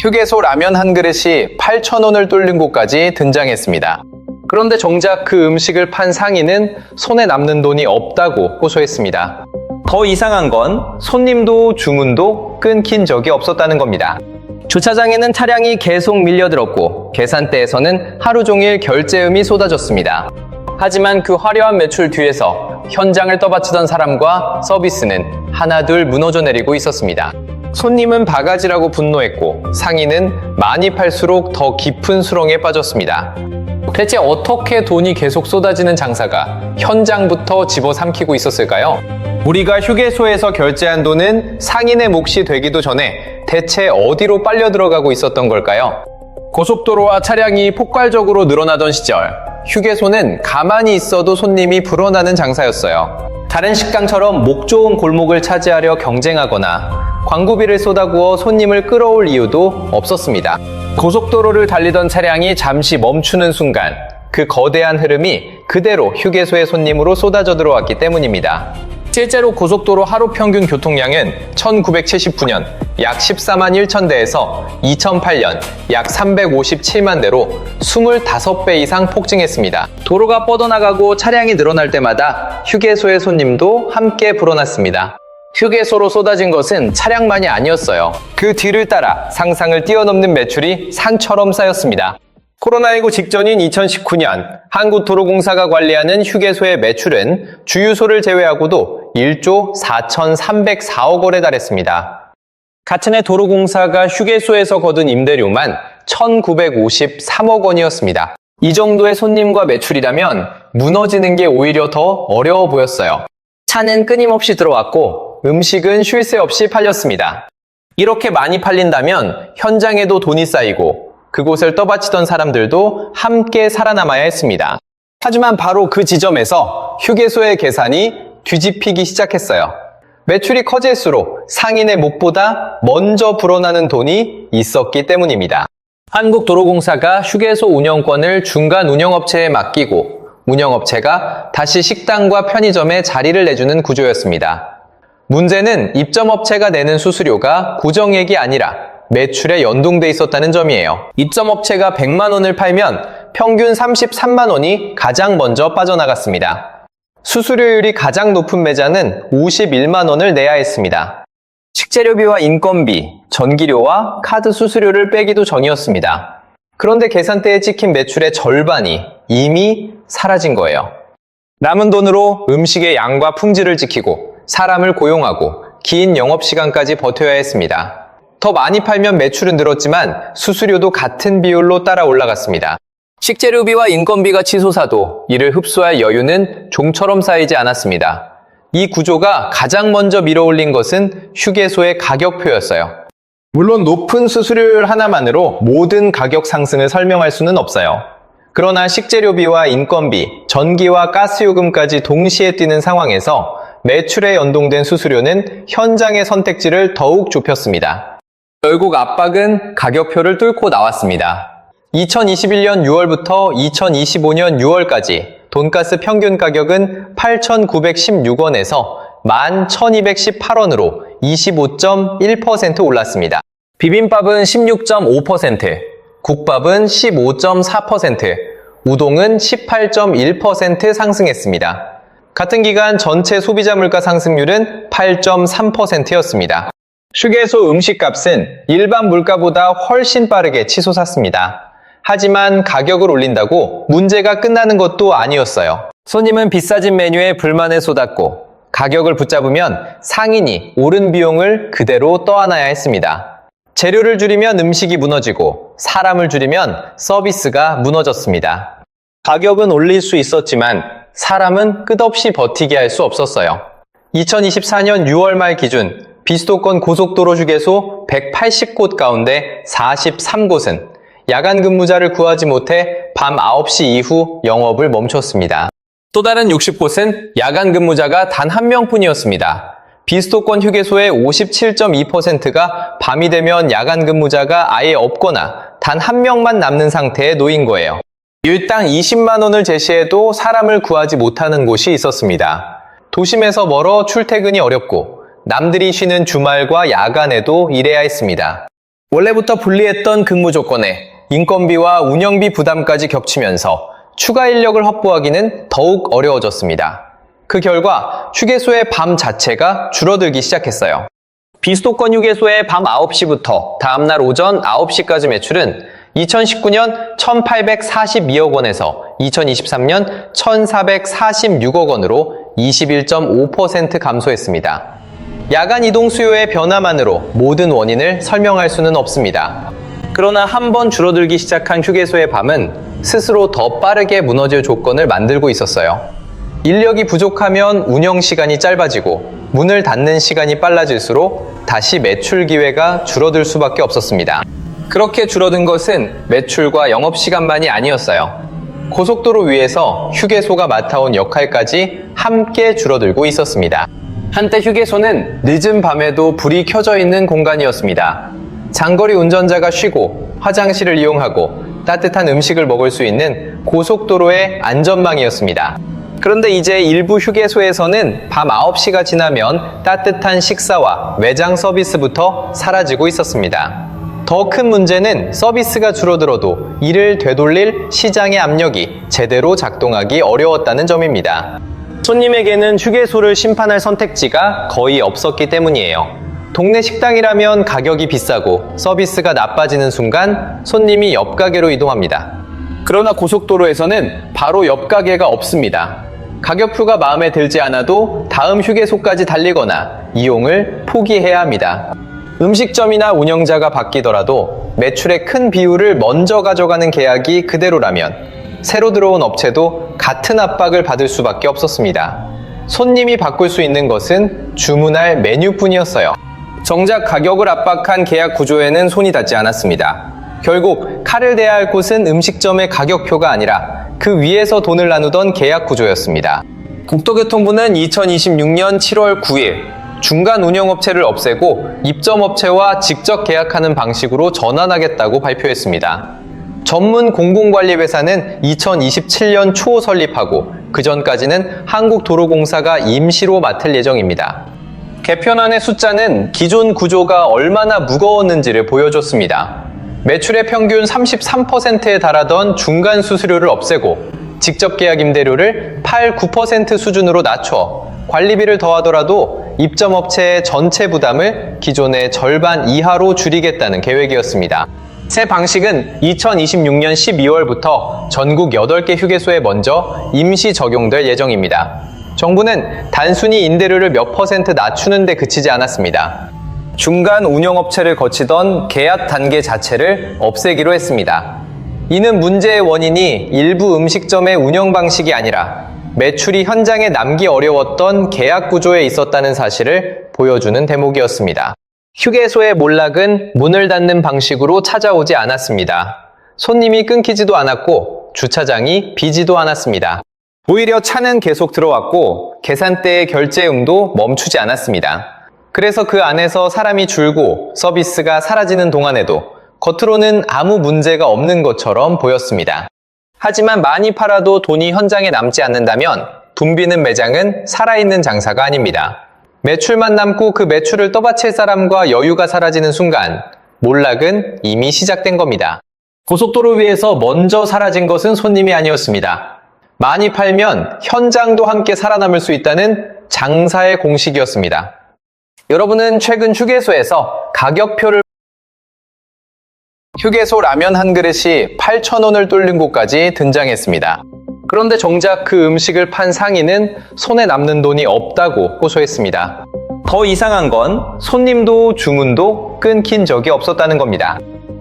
휴게소 라면 한 그릇이 8,000원을 뚫는 곳까지 등장했습니다. 그런데 정작 그 음식을 판 상인은 손에 남는 돈이 없다고 호소했습니다. 더 이상한 건 손님도 주문도 끊긴 적이 없었다는 겁니다. 주차장에는 차량이 계속 밀려들었고 계산대에서는 하루 종일 결제음이 쏟아졌습니다. 하지만 그 화려한 매출 뒤에서 현장을 떠받치던 사람과 서비스는 하나둘 무너져 내리고 있었습니다. 손님은 바가지라고 분노했고 상인은 많이 팔수록 더 깊은 수렁에 빠졌습니다. 대체 어떻게 돈이 계속 쏟아지는 장사가 현장부터 집어삼키고 있었을까요? 우리가 휴게소에서 결제한 돈은 상인의 몫이 되기도 전에 대체 어디로 빨려 들어가고 있었던 걸까요? 고속도로와 차량이 폭발적으로 늘어나던 시절, 휴게소는 가만히 있어도 손님이 불어나는 장사였어요. 다른 식당처럼 목 좋은 골목을 차지하려 경쟁하거나 광고비를 쏟아부어 손님을 끌어올 이유도 없었습니다. 고속도로를 달리던 차량이 잠시 멈추는 순간 그 거대한 흐름이 그대로 휴게소의 손님으로 쏟아져 들어왔기 때문입니다. 실제로 고속도로 하루 평균 교통량은 1979년 약 14만 1천 대에서 2008년 약 357만 대로 25배 이상 폭증했습니다. 도로가 뻗어나가고 차량이 늘어날 때마다 휴게소의 손님도 함께 불어났습니다. 휴게소로 쏟아진 것은 차량만이 아니었어요. 그 뒤를 따라 상상을 뛰어넘는 매출이 산처럼 쌓였습니다. 코로나19 직전인 2019년 한국도로공사가 관리하는 휴게소의 매출은 주유소를 제외하고도 1조 4,304억 원에 달했습니다. 같은 해 도로공사가 휴게소에서 거둔 임대료만 1,953억 원이었습니다. 이 정도의 손님과 매출이라면 무너지는 게 오히려 더 어려워 보였어요. 차는 끊임없이 들어왔고 음식은 쉴 새 없이 팔렸습니다. 이렇게 많이 팔린다면 현장에도 돈이 쌓이고 그곳을 떠받치던 사람들도 함께 살아남아야 했습니다. 하지만 바로 그 지점에서 휴게소의 계산이 뒤집히기 시작했어요. 매출이 커질수록 상인의 몫보다 먼저 불어나는 돈이 있었기 때문입니다. 한국도로공사가 휴게소 운영권을 중간 운영업체에 맡기고 운영업체가 다시 식당과 편의점에 자리를 내주는 구조였습니다. 문제는 입점업체가 내는 수수료가 고정액이 아니라 매출에 연동돼 있었다는 점이에요. 입점업체가 100만 원을 팔면 평균 33만 원이 가장 먼저 빠져나갔습니다. 수수료율이 가장 높은 매장은 51만 원을 내야 했습니다. 식재료비와 인건비, 전기료와 카드 수수료를 빼기도 전이었습니다. 그런데 계산대에 찍힌 매출의 절반이 이미 사라진 거예요. 남은 돈으로 음식의 양과 품질을 지키고 사람을 고용하고 긴 영업시간까지 버텨야 했습니다. 더 많이 팔면 매출은 늘었지만 수수료도 같은 비율로 따라 올라갔습니다. 식재료비와 인건비가 치솟아도 이를 흡수할 여유는 종처럼 쌓이지 않았습니다. 이 구조가 가장 먼저 밀어올린 것은 휴게소의 가격표였어요. 물론 높은 수수료율 하나만으로 모든 가격 상승을 설명할 수는 없어요. 그러나 식재료비와 인건비, 전기와 가스요금까지 동시에 뛰는 상황에서 매출에 연동된 수수료는 현장의 선택지를 더욱 좁혔습니다. 결국 압박은 가격표를 뚫고 나왔습니다. 2021년 6월부터 2025년 6월까지 돈가스 평균 가격은 8,916원에서 11,218원으로 25.1% 올랐습니다. 비빔밥은 16.5%, 국밥은 15.4%, 우동은 18.1% 상승했습니다. 같은 기간 전체 소비자 물가 상승률은 8.3%였습니다. 휴게소 음식값은 일반 물가보다 훨씬 빠르게 치솟았습니다. 하지만 가격을 올린다고 문제가 끝나는 것도 아니었어요. 손님은 비싸진 메뉴에 불만을 쏟았고 가격을 붙잡으면 상인이 오른 비용을 그대로 떠안아야 했습니다. 재료를 줄이면 음식이 무너지고 사람을 줄이면 서비스가 무너졌습니다. 가격은 올릴 수 있었지만 사람은 끝없이 버티게 할 수 없었어요. 2024년 6월 말 기준 비수도권 고속도로 휴게소 180곳 가운데 43곳은 야간 근무자를 구하지 못해 밤 9시 이후 영업을 멈췄습니다. 또 다른 60곳은 야간 근무자가 단 한 명뿐이었습니다. 비수도권 휴게소의 57.2%가 밤이 되면 야간 근무자가 아예 없거나 단 한 명만 남는 상태에 놓인 거예요. 일당 20만 원을 제시해도 사람을 구하지 못하는 곳이 있었습니다. 도심에서 멀어 출퇴근이 어렵고 남들이 쉬는 주말과 야간에도 일해야 했습니다. 원래부터 불리했던 근무 조건에 인건비와 운영비 부담까지 겹치면서 추가 인력을 확보하기는 더욱 어려워졌습니다. 그 결과 휴게소의 밤 자체가 줄어들기 시작했어요. 비수도권 휴게소의 밤 9시부터 다음날 오전 9시까지 매출은 2019년 1,842억 원에서 2023년 1,446억 원으로 21.5% 감소했습니다. 야간 이동 수요의 변화만으로 모든 원인을 설명할 수는 없습니다. 그러나 한번 줄어들기 시작한 휴게소의 밤은 스스로 더 빠르게 무너질 조건을 만들고 있었어요. 인력이 부족하면 운영 시간이 짧아지고 문을 닫는 시간이 빨라질수록 다시 매출 기회가 줄어들 수밖에 없었습니다. 그렇게 줄어든 것은 매출과 영업시간만이 아니었어요. 고속도로 위에서 휴게소가 맡아온 역할까지 함께 줄어들고 있었습니다. 한때 휴게소는 늦은 밤에도 불이 켜져 있는 공간이었습니다. 장거리 운전자가 쉬고 화장실을 이용하고 따뜻한 음식을 먹을 수 있는 고속도로의 안전망이었습니다. 그런데 이제 일부 휴게소에서는 밤 9시가 지나면 따뜻한 식사와 외장 서비스부터 사라지고 있었습니다. 더 큰 문제는 서비스가 줄어들어도 이를 되돌릴 시장의 압력이 제대로 작동하기 어려웠다는 점입니다. 손님에게는 휴게소를 심판할 선택지가 거의 없었기 때문이에요. 동네 식당이라면 가격이 비싸고 서비스가 나빠지는 순간 손님이 옆 가게로 이동합니다. 그러나 고속도로에서는 바로 옆 가게가 없습니다. 가격표가 마음에 들지 않아도 다음 휴게소까지 달리거나 이용을 포기해야 합니다. 음식점이나 운영자가 바뀌더라도 매출의 큰 비율을 먼저 가져가는 계약이 그대로라면 새로 들어온 업체도 같은 압박을 받을 수밖에 없었습니다. 손님이 바꿀 수 있는 것은 주문할 메뉴뿐이었어요. 정작 가격을 압박한 계약 구조에는 손이 닿지 않았습니다. 결국 칼을 대야 할 곳은 음식점의 가격표가 아니라 그 위에서 돈을 나누던 계약 구조였습니다. 국토교통부는 2026년 7월 9일 중간 운영업체를 없애고 입점업체와 직접 계약하는 방식으로 전환하겠다고 발표했습니다. 전문 공공관리회사는 2027년 초 설립하고 그 전까지는 한국도로공사가 임시로 맡을 예정입니다. 개편안의 숫자는 기존 구조가 얼마나 무거웠는지를 보여줬습니다. 매출의 평균 33%에 달하던 중간 수수료를 없애고 직접 계약 임대료를 8, 9% 수준으로 낮춰 관리비를 더하더라도 입점업체의 전체 부담을 기존의 절반 이하로 줄이겠다는 계획이었습니다. 새 방식은 2026년 12월부터 전국 8개 휴게소에 먼저 임시 적용될 예정입니다. 정부는 단순히 임대료를 몇 퍼센트 낮추는 데 그치지 않았습니다. 중간 운영업체를 거치던 계약 단계 자체를 없애기로 했습니다. 이는 문제의 원인이 일부 음식점의 운영 방식이 아니라 매출이 현장에 남기 어려웠던 계약 구조에 있었다는 사실을 보여주는 대목이었습니다. 휴게소의 몰락은 문을 닫는 방식으로 찾아오지 않았습니다. 손님이 끊기지도 않았고 주차장이 비지도 않았습니다. 오히려 차는 계속 들어왔고 계산대의 결제음도 멈추지 않았습니다. 그래서 그 안에서 사람이 줄고 서비스가 사라지는 동안에도 겉으로는 아무 문제가 없는 것처럼 보였습니다. 하지만 많이 팔아도 돈이 현장에 남지 않는다면 붐비는 매장은 살아있는 장사가 아닙니다. 매출만 남고 그 매출을 떠받칠 사람과 여유가 사라지는 순간 몰락은 이미 시작된 겁니다. 고속도로 위에서 먼저 사라진 것은 손님이 아니었습니다. 많이 팔면 현장도 함께 살아남을 수 있다는 장사의 공식이었습니다. 여러분은 최근 휴게소에서 가격표를 휴게소 라면 한 그릇이 8,000원을 뚫는 곳까지 등장했습니다. 그런데 정작 그 음식을 판 상인은 손에 남는 돈이 없다고 호소했습니다. 더 이상한 건 손님도 주문도 끊긴 적이 없었다는 겁니다.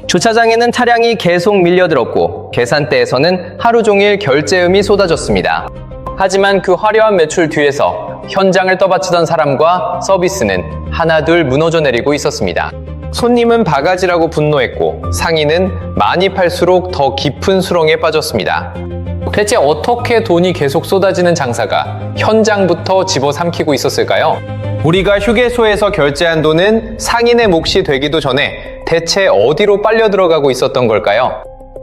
주차장에는 차량이 계속 밀려들었고 계산대에서는 하루 종일 결제음이 쏟아졌습니다. 하지만 그 화려한 매출 뒤에서 현장을 떠받치던 사람과 서비스는 하나둘 무너져 내리고 있었습니다. 손님은 바가지라고 분노했고 상인은 많이 팔수록 더 깊은 수렁에 빠졌습니다. 대체 어떻게 돈이 계속 쏟아지는 장사가 현장부터 집어삼키고 있었을까요? 우리가 휴게소에서 결제한 돈은 상인의 몫이 되기도 전에 대체 어디로 빨려 들어가고 있었던 걸까요?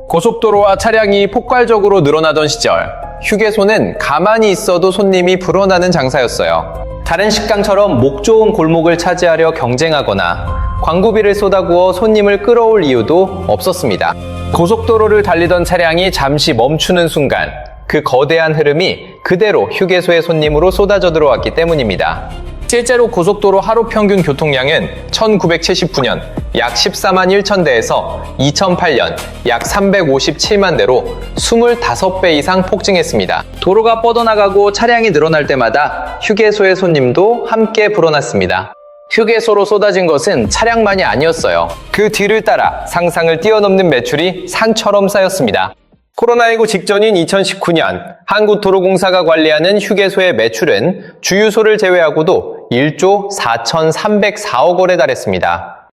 고속도로와 차량이 폭발적으로 늘어나던 시절, 휴게소는 가만히 있어도 손님이 불어나는 장사였어요. 다른 식당처럼 목 좋은 골목을 차지하려 경쟁하거나 광고비를 쏟아부어 손님을 끌어올 이유도 없었습니다. 고속도로를 달리던 차량이 잠시 멈추는 순간 그 거대한 흐름이 그대로 휴게소의 손님으로 쏟아져 들어왔기 때문입니다. 실제로 고속도로 하루 평균 교통량은 1979년 약 14만 1천 대에서 2008년 약 357만 대로 25배 이상 폭증했습니다. 도로가 뻗어나가고 차량이 늘어날 때마다 휴게소의 손님도 함께 불어났습니다. 휴게소로 쏟아진 것은 차량만이 아니었어요. 그 뒤를 따라 상상을 뛰어넘는 매출이 산처럼 쌓였습니다. 코로나19 직전인 2019년 한국도로공사가 관리하는 휴게소의 매출은 주유소를 제외하고도 1조 4,304억 원에 달했습니다.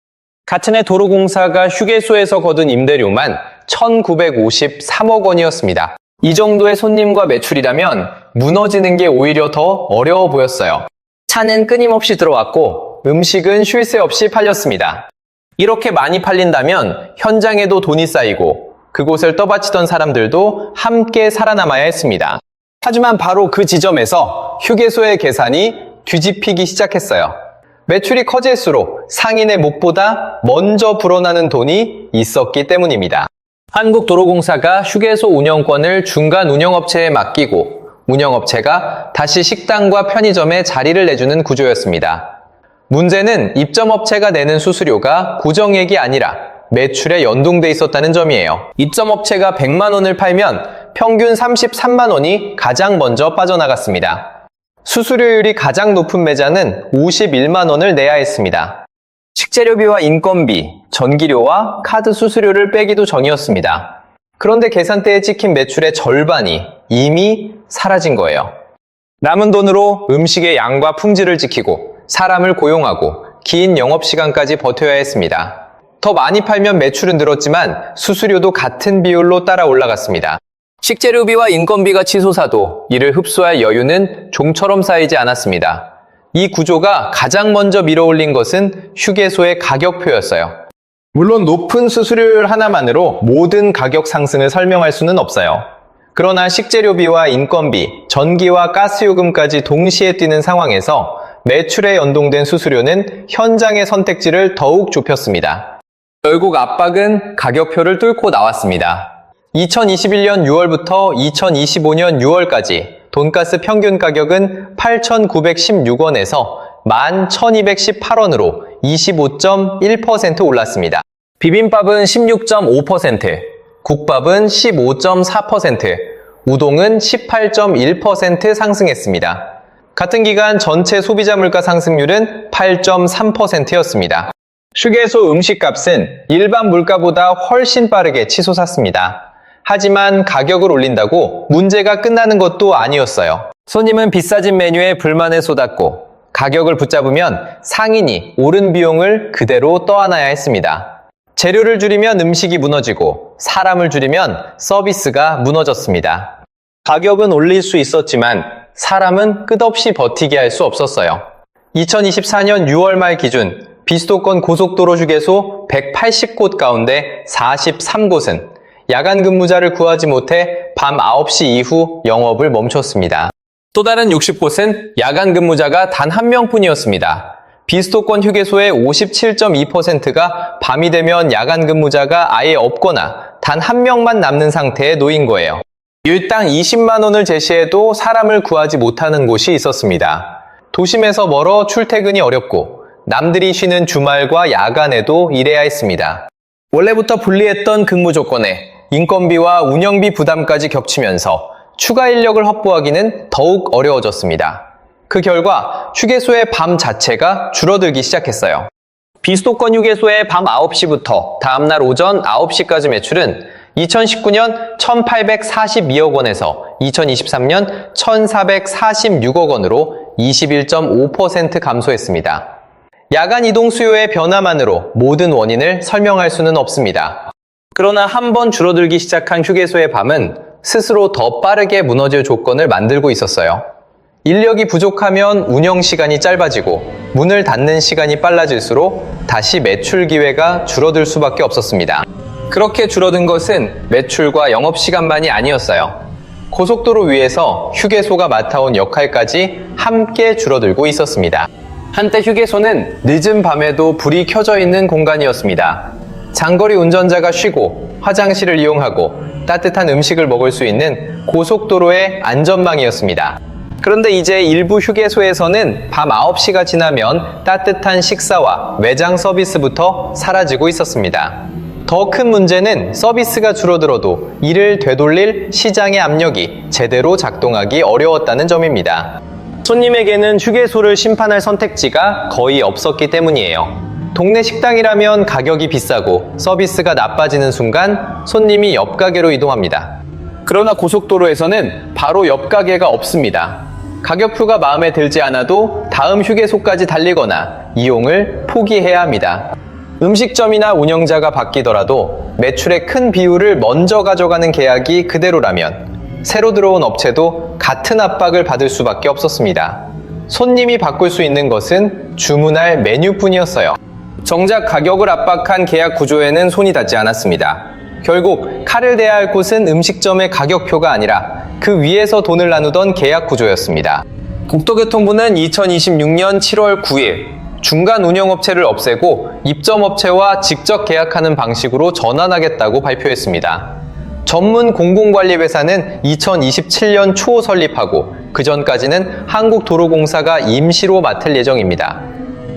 같은 해 도로공사가 휴게소에서 거둔 임대료만 1,953억 원이었습니다. 이 정도의 손님과 매출이라면 무너지는 게 오히려 더 어려워 보였어요. 차는 끊임없이 들어왔고 음식은 쉴 새 없이 팔렸습니다. 이렇게 많이 팔린다면 현장에도 돈이 쌓이고 그곳을 떠받치던 사람들도 함께 살아남아야 했습니다. 하지만 바로 그 지점에서 휴게소의 계산이 뒤집히기 시작했어요. 매출이 커질수록 상인의 목보다 먼저 불어나는 돈이 있었기 때문입니다. 한국도로공사가 휴게소 운영권을 중간 운영업체에 맡기고 운영업체가 다시 식당과 편의점에 자리를 내주는 구조였습니다. 문제는 입점업체가 내는 수수료가 고정액이 아니라 매출에 연동돼 있었다는 점이에요. 입점업체가 100만 원을 팔면 평균 33만 원이 가장 먼저 빠져나갔습니다. 수수료율이 가장 높은 매장은 51만 원을 내야 했습니다. 식재료비와 인건비, 전기료와 카드 수수료를 빼기도 전이었습니다. 그런데 계산대에 찍힌 매출의 절반이 이미 사라진 거예요. 남은 돈으로 음식의 양과 품질을 지키고 사람을 고용하고 긴 영업시간까지 버텨야 했습니다. 더 많이 팔면 매출은 늘었지만 수수료도 같은 비율로 따라 올라갔습니다. 식재료비와 인건비가 치솟아도 이를 흡수할 여유는 종처럼 쌓이지 않았습니다. 이 구조가 가장 먼저 밀어올린 것은 휴게소의 가격표였어요. 물론 높은 수수료율 하나만으로 모든 가격 상승을 설명할 수는 없어요. 그러나 식재료비와 인건비, 전기와 가스요금까지 동시에 뛰는 상황에서 매출에 연동된 수수료는 현장의 선택지를 더욱 좁혔습니다. 결국 압박은 가격표를 뚫고 나왔습니다. 2021년 6월부터 2025년 6월까지 돈가스 평균 가격은 8,916원에서 11,218원으로 25.1% 올랐습니다. 비빔밥은 16.5%, 국밥은 15.4%, 우동은 18.1% 상승했습니다. 같은 기간 전체 소비자 물가 상승률은 8.3%였습니다. 휴게소 음식값은 일반 물가보다 훨씬 빠르게 치솟았습니다. 하지만 가격을 올린다고 문제가 끝나는 것도 아니었어요. 손님은 비싸진 메뉴에 불만을 쏟았고 가격을 붙잡으면 상인이 오른 비용을 그대로 떠안아야 했습니다. 재료를 줄이면 음식이 무너지고 사람을 줄이면 서비스가 무너졌습니다. 가격은 올릴 수 있었지만 사람은 끝없이 버티게 할 수 없었어요. 2024년 6월 말 기준 비수도권 고속도로 휴게소 180곳 가운데 43곳은 야간 근무자를 구하지 못해 밤 9시 이후 영업을 멈췄습니다. 또 다른 60곳은 야간 근무자가 단 한 명뿐이었습니다. 비수도권 휴게소의 57.2%가 밤이 되면 야간 근무자가 아예 없거나 단 한 명만 남는 상태에 놓인 거예요. 일당 20만 원을 제시해도 사람을 구하지 못하는 곳이 있었습니다. 도심에서 멀어 출퇴근이 어렵고 남들이 쉬는 주말과 야간에도 일해야 했습니다. 원래부터 불리했던 근무 조건에 인건비와 운영비 부담까지 겹치면서 추가 인력을 확보하기는 더욱 어려워졌습니다. 그 결과 휴게소의 밤 자체가 줄어들기 시작했어요. 비수도권 휴게소의 밤 9시부터 다음날 오전 9시까지 매출은 2019년 1,842억 원에서 2023년 1,446억 원으로 21.5% 감소했습니다. 야간 이동 수요의 변화만으로 모든 원인을 설명할 수는 없습니다. 그러나 한번 줄어들기 시작한 휴게소의 밤은 스스로 더 빠르게 무너질 조건을 만들고 있었어요. 인력이 부족하면 운영 시간이 짧아지고 문을 닫는 시간이 빨라질수록 다시 매출 기회가 줄어들 수밖에 없었습니다. 그렇게 줄어든 것은 매출과 영업시간만이 아니었어요. 고속도로 위에서 휴게소가 맡아온 역할까지 함께 줄어들고 있었습니다. 한때 휴게소는 늦은 밤에도 불이 켜져 있는 공간이었습니다. 장거리 운전자가 쉬고 화장실을 이용하고 따뜻한 음식을 먹을 수 있는 고속도로의 안전망이었습니다. 그런데 이제 일부 휴게소에서는 밤 9시가 지나면 따뜻한 식사와 매장 서비스부터 사라지고 있었습니다. 더 큰 문제는 서비스가 줄어들어도 이를 되돌릴 시장의 압력이 제대로 작동하기 어려웠다는 점입니다. 손님에게는 휴게소를 심판할 선택지가 거의 없었기 때문이에요. 동네 식당이라면 가격이 비싸고 서비스가 나빠지는 순간 손님이 옆 가게로 이동합니다. 그러나 고속도로에서는 바로 옆 가게가 없습니다. 가격표가 마음에 들지 않아도 다음 휴게소까지 달리거나 이용을 포기해야 합니다. 음식점이나 운영자가 바뀌더라도 매출의 큰 비율을 먼저 가져가는 계약이 그대로라면 새로 들어온 업체도 같은 압박을 받을 수밖에 없었습니다. 손님이 바꿀 수 있는 것은 주문할 메뉴뿐이었어요. 정작 가격을 압박한 계약 구조에는 손이 닿지 않았습니다. 결국 칼을 대야 할 곳은 음식점의 가격표가 아니라 그 위에서 돈을 나누던 계약 구조였습니다. 국토교통부는 2026년 7월 9일 중간 운영업체를 없애고 입점업체와 직접 계약하는 방식으로 전환하겠다고 발표했습니다. 전문 공공관리회사는 2027년 초 설립하고 그 전까지는 한국도로공사가 임시로 맡을 예정입니다.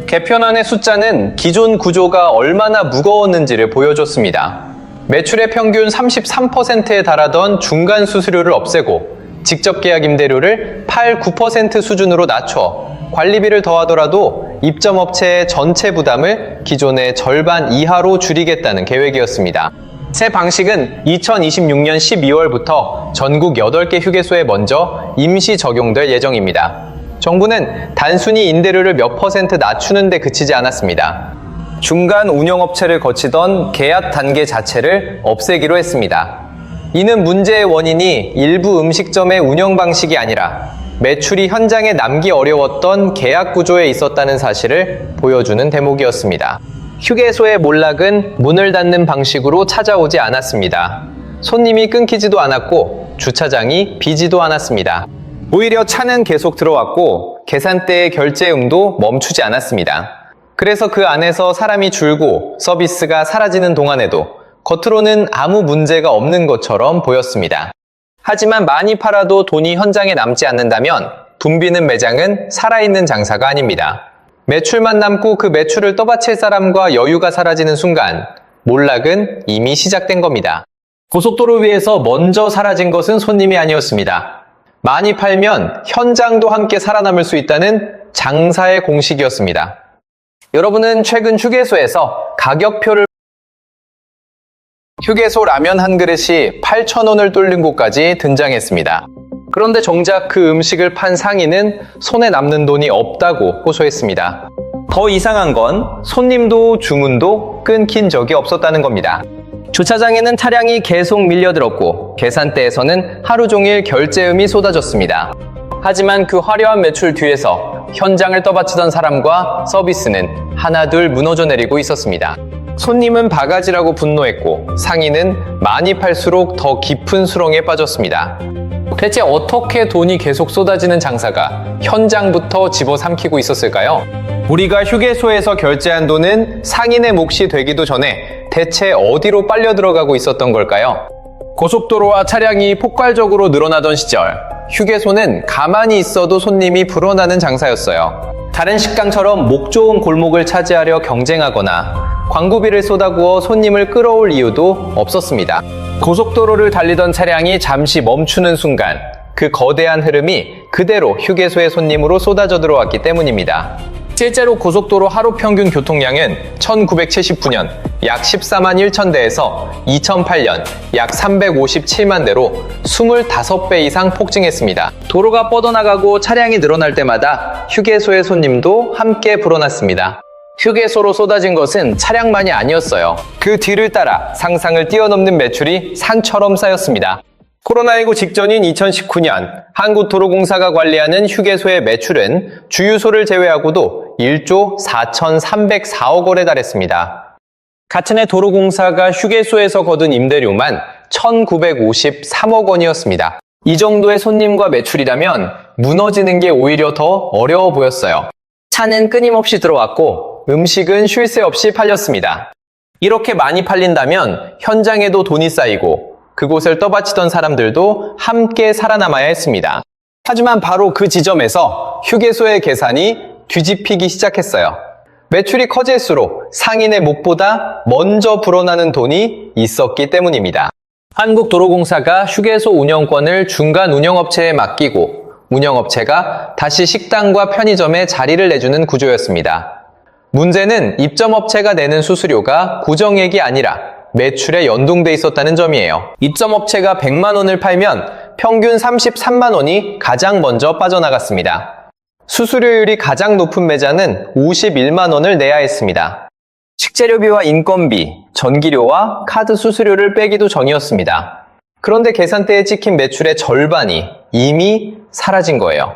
개편안의 숫자는 기존 구조가 얼마나 무거웠는지를 보여줬습니다. 매출의 평균 33%에 달하던 중간 수수료를 없애고 직접 계약 임대료를 8, 9% 수준으로 낮춰 관리비를 더하더라도 입점업체의 전체 부담을 기존의 절반 이하로 줄이겠다는 계획이었습니다. 새 방식은 2026년 12월부터 전국 8개 휴게소에 먼저 임시 적용될 예정입니다. 정부는 단순히 임대료를 몇 퍼센트 낮추는 데 그치지 않았습니다. 중간 운영업체를 거치던 계약 단계 자체를 없애기로 했습니다. 이는 문제의 원인이 일부 음식점의 운영 방식이 아니라 매출이 현장에 남기 어려웠던 계약 구조에 있었다는 사실을 보여주는 대목이었습니다. 휴게소의 몰락은 문을 닫는 방식으로 찾아오지 않았습니다. 손님이 끊기지도 않았고 주차장이 비지도 않았습니다. 오히려 차는 계속 들어왔고 계산대의 결제음도 멈추지 않았습니다. 그래서 그 안에서 사람이 줄고 서비스가 사라지는 동안에도 겉으로는 아무 문제가 없는 것처럼 보였습니다. 하지만 많이 팔아도 돈이 현장에 남지 않는다면 붐비는 매장은 살아있는 장사가 아닙니다. 매출만 남고 그 매출을 떠받칠 사람과 여유가 사라지는 순간 몰락은 이미 시작된 겁니다. 고속도로 위에서 먼저 사라진 것은 손님이 아니었습니다. 많이 팔면 현장도 함께 살아남을 수 있다는 장사의 공식이었습니다. 여러분은 최근 휴게소에서 가격표를 휴게소 라면 한 그릇이 8,000원을 뚫는 곳까지 등장했습니다. 그런데 정작 그 음식을 판 상인은 손에 남는 돈이 없다고 호소했습니다. 더 이상한 건 손님도 주문도 끊긴 적이 없었다는 겁니다. 주차장에는 차량이 계속 밀려들었고 계산대에서는 하루 종일 결제음이 쏟아졌습니다. 하지만 그 화려한 매출 뒤에서 현장을 떠받치던 사람과 서비스는 하나둘 무너져 내리고 있었습니다. 손님은 바가지라고 분노했고 상인은 많이 팔수록 더 깊은 수렁에 빠졌습니다. 대체 어떻게 돈이 계속 쏟아지는 장사가 현장부터 집어삼키고 있었을까요? 우리가 휴게소에서 결제한 돈은 상인의 몫이 되기도 전에 대체 어디로 빨려 들어가고 있었던 걸까요? 고속도로와 차량이 폭발적으로 늘어나던 시절, 휴게소는 가만히 있어도 손님이 불어나는 장사였어요. 다른 식당처럼 목 좋은 골목을 차지하려 경쟁하거나 광고비를 쏟아부어 손님을 끌어올 이유도 없었습니다. 고속도로를 달리던 차량이 잠시 멈추는 순간 그 거대한 흐름이 그대로 휴게소의 손님으로 쏟아져 들어왔기 때문입니다. 실제로 고속도로 하루 평균 교통량은 1979년 약 14만 1천 대에서 2008년 약 357만 대로 25배 이상 폭증했습니다. 도로가 뻗어나가고 차량이 늘어날 때마다 휴게소의 손님도 함께 불어났습니다. 휴게소로 쏟아진 것은 차량만이 아니었어요. 그 뒤를 따라 상상을 뛰어넘는 매출이 산처럼 쌓였습니다. 코로나19 직전인 2019년 한국도로공사가 관리하는 휴게소의 매출은 주유소를 제외하고도 1조 4,304억 원에 달했습니다. 같은 해 도로공사가 휴게소에서 거둔 임대료만 1,953억 원이었습니다. 이 정도의 손님과 매출이라면 무너지는 게 오히려 더 어려워 보였어요. 차는 끊임없이 들어왔고 음식은 쉴 새 없이 팔렸습니다. 이렇게 많이 팔린다면 현장에도 돈이 쌓이고 그곳을 떠받치던 사람들도 함께 살아남아야 했습니다. 하지만 바로 그 지점에서 휴게소의 계산이 뒤집히기 시작했어요. 매출이 커질수록 상인의 목보다 먼저 불어나는 돈이 있었기 때문입니다. 한국도로공사가 휴게소 운영권을 중간 운영업체에 맡기고 운영업체가 다시 식당과 편의점에 자리를 내주는 구조였습니다. 문제는 입점업체가 내는 수수료가 고정액이 아니라 매출에 연동돼 있었다는 점이에요. 입점업체가 100만 원을 팔면 평균 33만 원이 가장 먼저 빠져나갔습니다. 수수료율이 가장 높은 매장은 51만 원을 내야 했습니다. 식재료비와 인건비, 전기료와 카드 수수료를 빼기도 전이었습니다. 그런데 계산대에 찍힌 매출의 절반이 이미 사라진 거예요.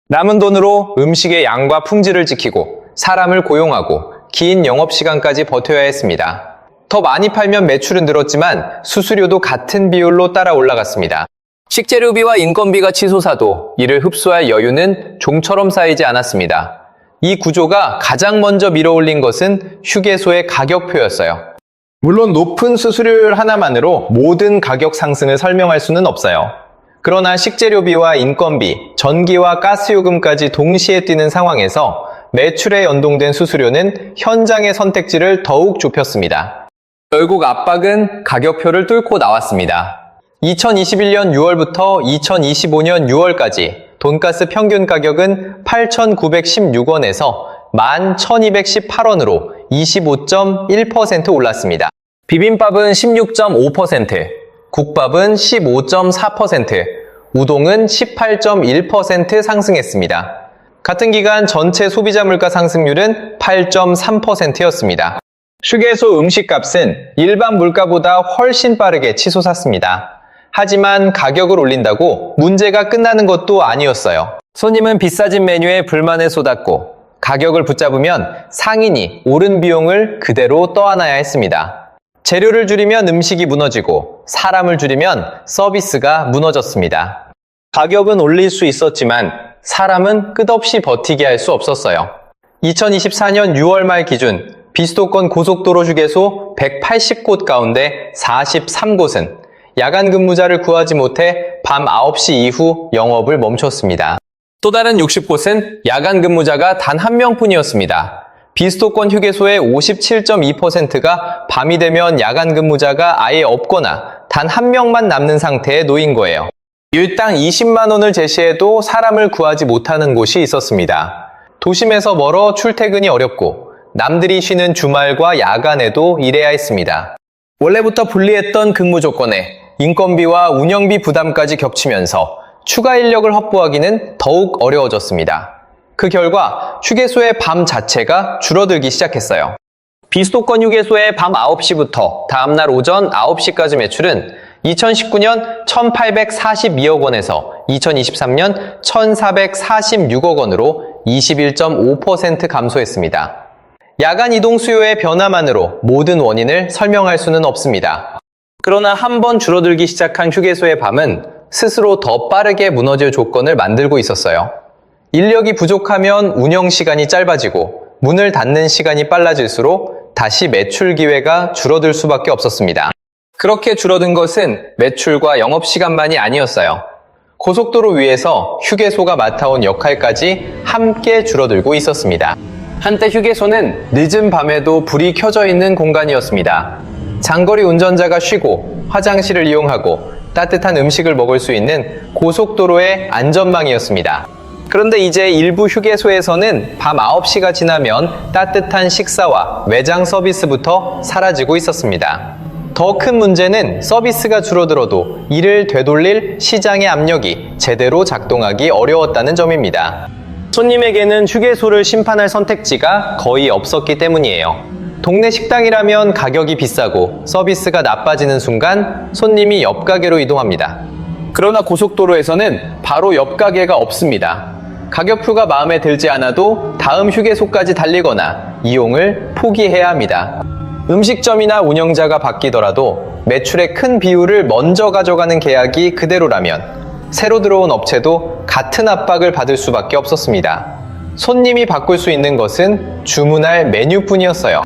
남은 돈으로 음식의 양과 품질을 지키고 사람을 고용하고 긴 영업시간까지 버텨야 했습니다. 더 많이 팔면 매출은 늘었지만 수수료도 같은 비율로 따라 올라갔습니다. 식재료비와 인건비가 치솟아도 이를 흡수할 여유는 종처럼 쌓이지 않았습니다. 이 구조가 가장 먼저 밀어올린 것은 휴게소의 가격표였어요. 물론 높은 수수료율 하나만으로 모든 가격 상승을 설명할 수는 없어요. 그러나 식재료비와 인건비, 전기와 가스요금까지 동시에 뛰는 상황에서 매출에 연동된 수수료는 현장의 선택지를 더욱 좁혔습니다. 결국 압박은 가격표를 뚫고 나왔습니다. 2021년 6월부터 2025년 6월까지 돈가스 평균 가격은 8,916원에서 11,218원으로 25.1% 올랐습니다. 비빔밥은 16.5%, 국밥은 15.4%, 우동은 18.1% 상승했습니다. 같은 기간 전체 소비자 물가 상승률은 8.3%였습니다. 휴게소 음식값은 일반 물가보다 훨씬 빠르게 치솟았습니다. 하지만 가격을 올린다고 문제가 끝나는 것도 아니었어요. 손님은 비싸진 메뉴에 불만을 쏟았고 가격을 붙잡으면 상인이 오른 비용을 그대로 떠안아야 했습니다. 재료를 줄이면 음식이 무너지고 사람을 줄이면 서비스가 무너졌습니다. 가격은 올릴 수 있었지만 사람은 끝없이 버티게 할 수 없었어요. 2024년 6월 말 기준 비수도권 고속도로 휴게소 180곳 가운데 43곳은 야간 근무자를 구하지 못해 밤 9시 이후 영업을 멈췄습니다. 또 다른 60곳은 야간 근무자가 단 한 명뿐이었습니다. 비수도권 휴게소의 57.2%가 밤이 되면 야간 근무자가 아예 없거나 단 한 명만 남는 상태에 놓인 거예요. 일당 20만 원을 제시해도 사람을 구하지 못하는 곳이 있었습니다. 도심에서 멀어 출퇴근이 어렵고 남들이 쉬는 주말과 야간에도 일해야 했습니다. 원래부터 불리했던 근무 조건에 인건비와 운영비 부담까지 겹치면서 추가 인력을 확보하기는 더욱 어려워졌습니다. 그 결과 휴게소의 밤 자체가 줄어들기 시작했어요. 비수도권 휴게소의 밤 9시부터 다음날 오전 9시까지 매출은 2019년 1,842억 원에서 2023년 1,446억 원으로 21.5% 감소했습니다. 야간 이동 수요의 변화만으로 모든 원인을 설명할 수는 없습니다. 그러나 한번 줄어들기 시작한 휴게소의 밤은 스스로 더 빠르게 무너질 조건을 만들고 있었어요. 인력이 부족하면 운영 시간이 짧아지고 문을 닫는 시간이 빨라질수록 다시 매출 기회가 줄어들 수밖에 없었습니다. 그렇게 줄어든 것은 매출과 영업시간만이 아니었어요. 고속도로 위에서 휴게소가 맡아온 역할까지 함께 줄어들고 있었습니다. 한때 휴게소는 늦은 밤에도 불이 켜져 있는 공간이었습니다. 장거리 운전자가 쉬고 화장실을 이용하고 따뜻한 음식을 먹을 수 있는 고속도로의 안전망이었습니다. 그런데 이제 일부 휴게소에서는 밤 9시가 지나면 따뜻한 식사와 외장 서비스부터 사라지고 있었습니다. 더 큰 문제는 서비스가 줄어들어도 이를 되돌릴 시장의 압력이 제대로 작동하기 어려웠다는 점입니다. 손님에게는 휴게소를 심판할 선택지가 거의 없었기 때문이에요. 동네 식당이라면 가격이 비싸고 서비스가 나빠지는 순간 손님이 옆 가게로 이동합니다. 그러나 고속도로에서는 바로 옆 가게가 없습니다. 가격표가 마음에 들지 않아도 다음 휴게소까지 달리거나 이용을 포기해야 합니다. 음식점이나 운영자가 바뀌더라도 매출의 큰 비율을 먼저 가져가는 계약이 그대로라면 새로 들어온 업체도 같은 압박을 받을 수밖에 없었습니다. 손님이 바꿀 수 있는 것은 주문할 메뉴뿐이었어요.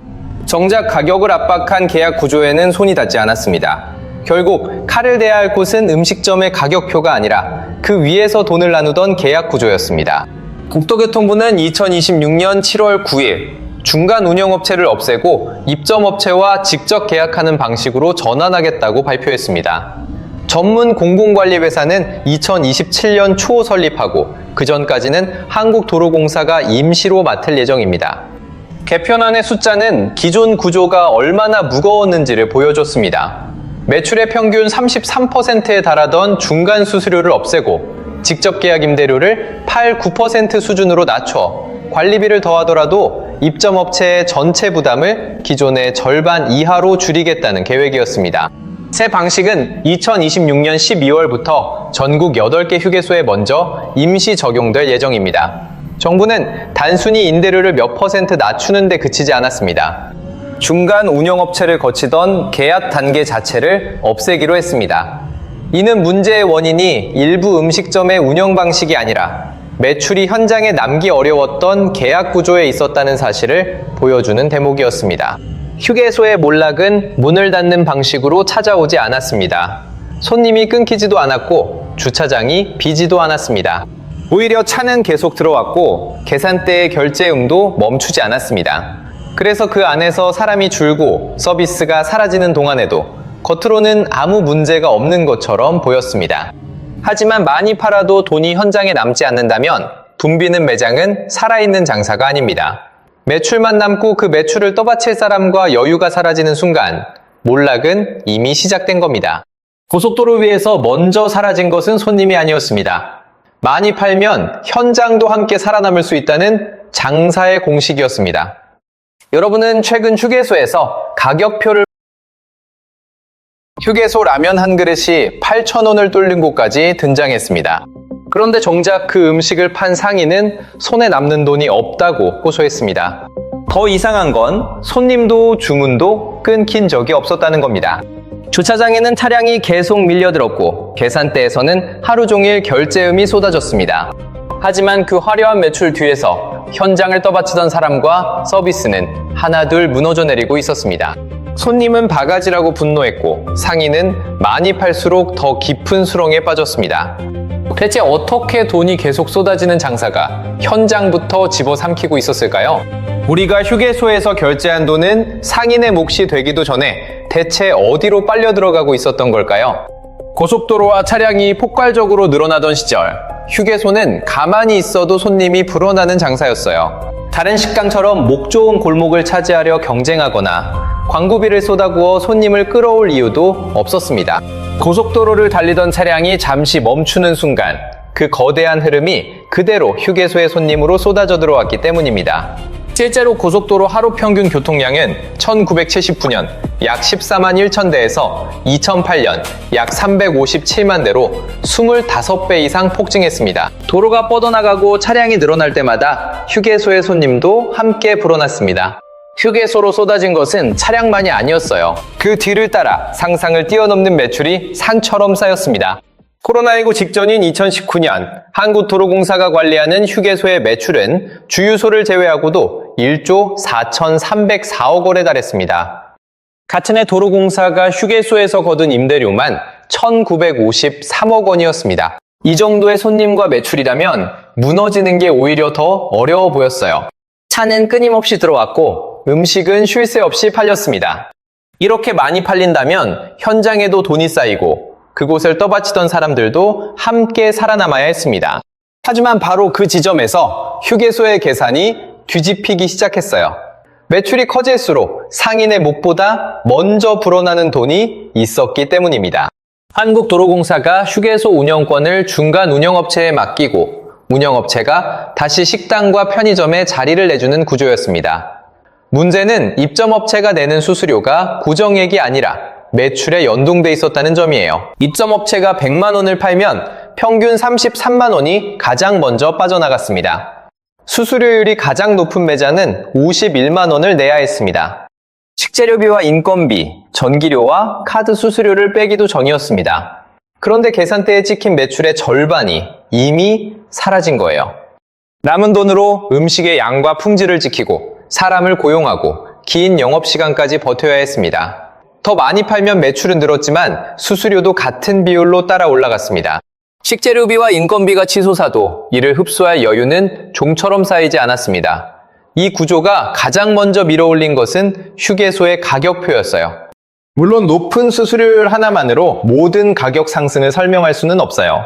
정작 가격을 압박한 계약 구조에는 손이 닿지 않았습니다. 결국 칼을 대야 할 곳은 음식점의 가격표가 아니라 그 위에서 돈을 나누던 계약 구조였습니다. 국토교통부는 2026년 7월 9일 중간 운영업체를 없애고 입점업체와 직접 계약하는 방식으로 전환하겠다고 발표했습니다. 전문 공공관리회사는 2027년 초 설립하고 그 전까지는 한국도로공사가 임시로 맡을 예정입니다. 개편안의 숫자는 기존 구조가 얼마나 무거웠는지를 보여줬습니다. 매출의 평균 33%에 달하던 중간 수수료를 없애고 직접 계약 임대료를 8, 9% 수준으로 낮춰 관리비를 더하더라도 입점업체의 전체 부담을 기존의 절반 이하로 줄이겠다는 계획이었습니다. 새 방식은 2026년 12월부터 전국 8개 휴게소에 먼저 임시 적용될 예정입니다. 정부는 단순히 임대료를 몇 퍼센트 낮추는 데 그치지 않았습니다. 중간 운영업체를 거치던 계약 단계 자체를 없애기로 했습니다. 이는 문제의 원인이 일부 음식점의 운영 방식이 아니라 매출이 현장에 남기 어려웠던 계약 구조에 있었다는 사실을 보여주는 대목이었습니다. 휴게소의 몰락은 문을 닫는 방식으로 찾아오지 않았습니다. 손님이 끊기지도 않았고 주차장이 비지도 않았습니다. 오히려 차는 계속 들어왔고 계산대의 결제음도 멈추지 않았습니다. 그래서 그 안에서 사람이 줄고 서비스가 사라지는 동안에도 겉으로는 아무 문제가 없는 것처럼 보였습니다. 하지만 많이 팔아도 돈이 현장에 남지 않는다면 붐비는 매장은 살아있는 장사가 아닙니다. 매출만 남고 그 매출을 떠받칠 사람과 여유가 사라지는 순간 몰락은 이미 시작된 겁니다. 고속도로 위에서 먼저 사라진 것은 손님이 아니었습니다. 많이 팔면 현장도 함께 살아남을 수 있다는 장사의 공식이었습니다. 여러분은 최근 휴게소에서 가격표를 휴게소 라면 한 그릇이 8,000원을 뚫는 곳까지 등장했습니다. 그런데 정작 그 음식을 판 상인은 손에 남는 돈이 없다고 호소했습니다. 더 이상한 건 손님도 주문도 끊긴 적이 없었다는 겁니다. 주차장에는 차량이 계속 밀려들었고 계산대에서는 하루 종일 결제음이 쏟아졌습니다. 하지만 그 화려한 매출 뒤에서 현장을 떠받치던 사람과 서비스는 하나둘 무너져 내리고 있었습니다. 손님은 바가지라고 분노했고 상인은 많이 팔수록 더 깊은 수렁에 빠졌습니다. 대체 어떻게 돈이 계속 쏟아지는 장사가 현장부터 집어삼키고 있었을까요? 우리가 휴게소에서 결제한 돈은 상인의 몫이 되기도 전에 대체 어디로 빨려 들어가고 있었던 걸까요? 고속도로와 차량이 폭발적으로 늘어나던 시절, 휴게소는 가만히 있어도 손님이 불어나는 장사였어요. 다른 식당처럼 목 좋은 골목을 차지하려 경쟁하거나 광고비를 쏟아부어 손님을 끌어올 이유도 없었습니다. 고속도로를 달리던 차량이 잠시 멈추는 순간 그 거대한 흐름이 그대로 휴게소의 손님으로 쏟아져 들어왔기 때문입니다. 실제로 고속도로 하루 평균 교통량은 1979년 약 14만 1천 대에서 2008년 약 357만 대로 25배 이상 폭증했습니다. 도로가 뻗어나가고 차량이 늘어날 때마다 휴게소의 손님도 함께 불어났습니다. 휴게소로 쏟아진 것은 차량만이 아니었어요. 그 뒤를 따라 상상을 뛰어넘는 매출이 산처럼 쌓였습니다. 코로나19 직전인 2019년 한국도로공사가 관리하는 휴게소의 매출은 주유소를 제외하고도 1조 4,304억 원에 달했습니다. 같은 해 도로공사가 휴게소에서 거둔 임대료만 1,953억 원이었습니다. 이 정도의 손님과 매출이라면 무너지는 게 오히려 더 어려워 보였어요. 차는 끊임없이 들어왔고 음식은 쉴 새 없이 팔렸습니다. 이렇게 많이 팔린다면 현장에도 돈이 쌓이고 그곳을 떠받치던 사람들도 함께 살아남아야 했습니다. 하지만 바로 그 지점에서 휴게소의 계산이 뒤집히기 시작했어요. 매출이 커질수록 상인의 몫보다 먼저 불어나는 돈이 있었기 때문입니다. 한국도로공사가 휴게소 운영권을 중간 운영업체에 맡기고 운영업체가 다시 식당과 편의점에 자리를 내주는 구조였습니다. 문제는 입점업체가 내는 수수료가 고정액이 아니라 매출에 연동돼 있었다는 점이에요. 입점업체가 100만 원을 팔면 평균 33만 원이 가장 먼저 빠져나갔습니다. 수수료율이 가장 높은 매장은 51만 원을 내야 했습니다. 식재료비와 인건비, 전기료와 카드 수수료를 빼기도 전이었습니다. 그런데 계산대에 찍힌 매출의 절반이 이미 사라진 거예요. 남은 돈으로 음식의 양과 품질을 지키고 사람을 고용하고 긴 영업시간까지 버텨야 했습니다. 더 많이 팔면 매출은 늘었지만 수수료도 같은 비율로 따라 올라갔습니다. 식재료비와 인건비가 치솟아도 이를 흡수할 여유는 종처럼 쌓이지 않았습니다. 이 구조가 가장 먼저 밀어올린 것은 휴게소의 가격표였어요. 물론 높은 수수료율 하나만으로 모든 가격 상승을 설명할 수는 없어요.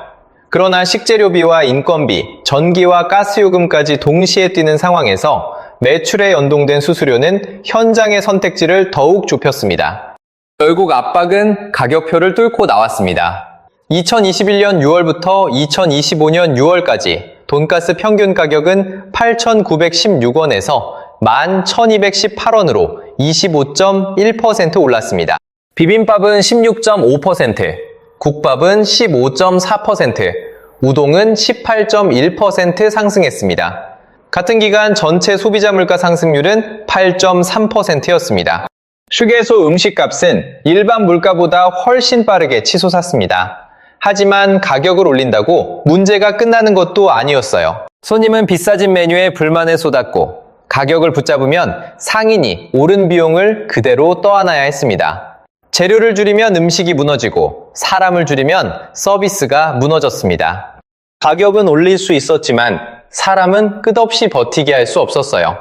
그러나 식재료비와 인건비, 전기와 가스요금까지 동시에 뛰는 상황에서 매출에 연동된 수수료는 현장의 선택지를 더욱 좁혔습니다. 결국 압박은 가격표를 뚫고 나왔습니다. 2021년 6월부터 2025년 6월까지 돈가스 평균 가격은 8,916원에서 11,218원으로 25.1% 올랐습니다. 비빔밥은 16.5%, 국밥은 15.4%, 우동은 18.1% 상승했습니다. 같은 기간 전체 소비자 물가 상승률은 8.3%였습니다. 휴게소 음식값은 일반 물가보다 훨씬 빠르게 치솟았습니다. 하지만 가격을 올린다고 문제가 끝나는 것도 아니었어요. 손님은 비싸진 메뉴에 불만을 쏟았고 가격을 붙잡으면 상인이 오른 비용을 그대로 떠안아야 했습니다. 재료를 줄이면 음식이 무너지고 사람을 줄이면 서비스가 무너졌습니다. 가격은 올릴 수 있었지만 사람은 끝없이 버티게 할 수 없었어요.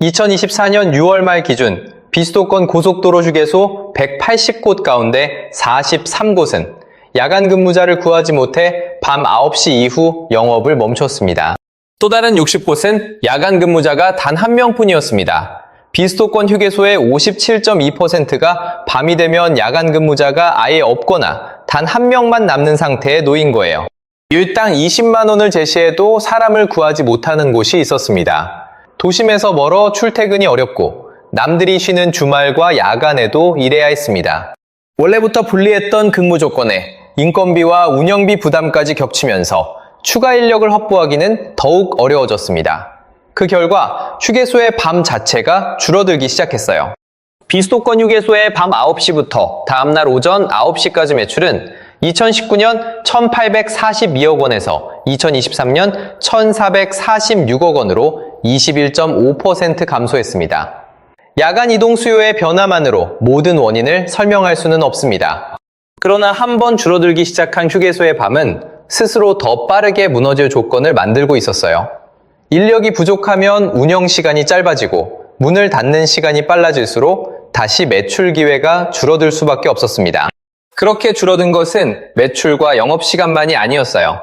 2024년 6월 말 기준 비수도권 고속도로 휴게소 180곳 가운데 43곳은 야간 근무자를 구하지 못해 밤 9시 이후 영업을 멈췄습니다. 또 다른 60곳은 야간 근무자가 단 한 명뿐이었습니다. 비수도권 휴게소의 57.2%가 밤이 되면 야간 근무자가 아예 없거나 단 한 명만 남는 상태에 놓인 거예요. 일당 20만 원을 제시해도 사람을 구하지 못하는 곳이 있었습니다. 도심에서 멀어 출퇴근이 어렵고 남들이 쉬는 주말과 야간에도 일해야 했습니다. 원래부터 불리했던 근무 조건에 인건비와 운영비 부담까지 겹치면서 추가 인력을 확보하기는 더욱 어려워졌습니다. 그 결과 휴게소의 밤 자체가 줄어들기 시작했어요. 비수도권 휴게소의 밤 9시부터 다음날 오전 9시까지 매출은 2019년 1,842억 원에서 2023년 1,446억 원으로 21.5% 감소했습니다. 야간 이동 수요의 변화만으로 모든 원인을 설명할 수는 없습니다. 그러나 한번 줄어들기 시작한 휴게소의 밤은 스스로 더 빠르게 무너질 조건을 만들고 있었어요. 인력이 부족하면 운영 시간이 짧아지고 문을 닫는 시간이 빨라질수록 다시 매출 기회가 줄어들 수밖에 없었습니다. 그렇게 줄어든 것은 매출과 영업시간만이 아니었어요.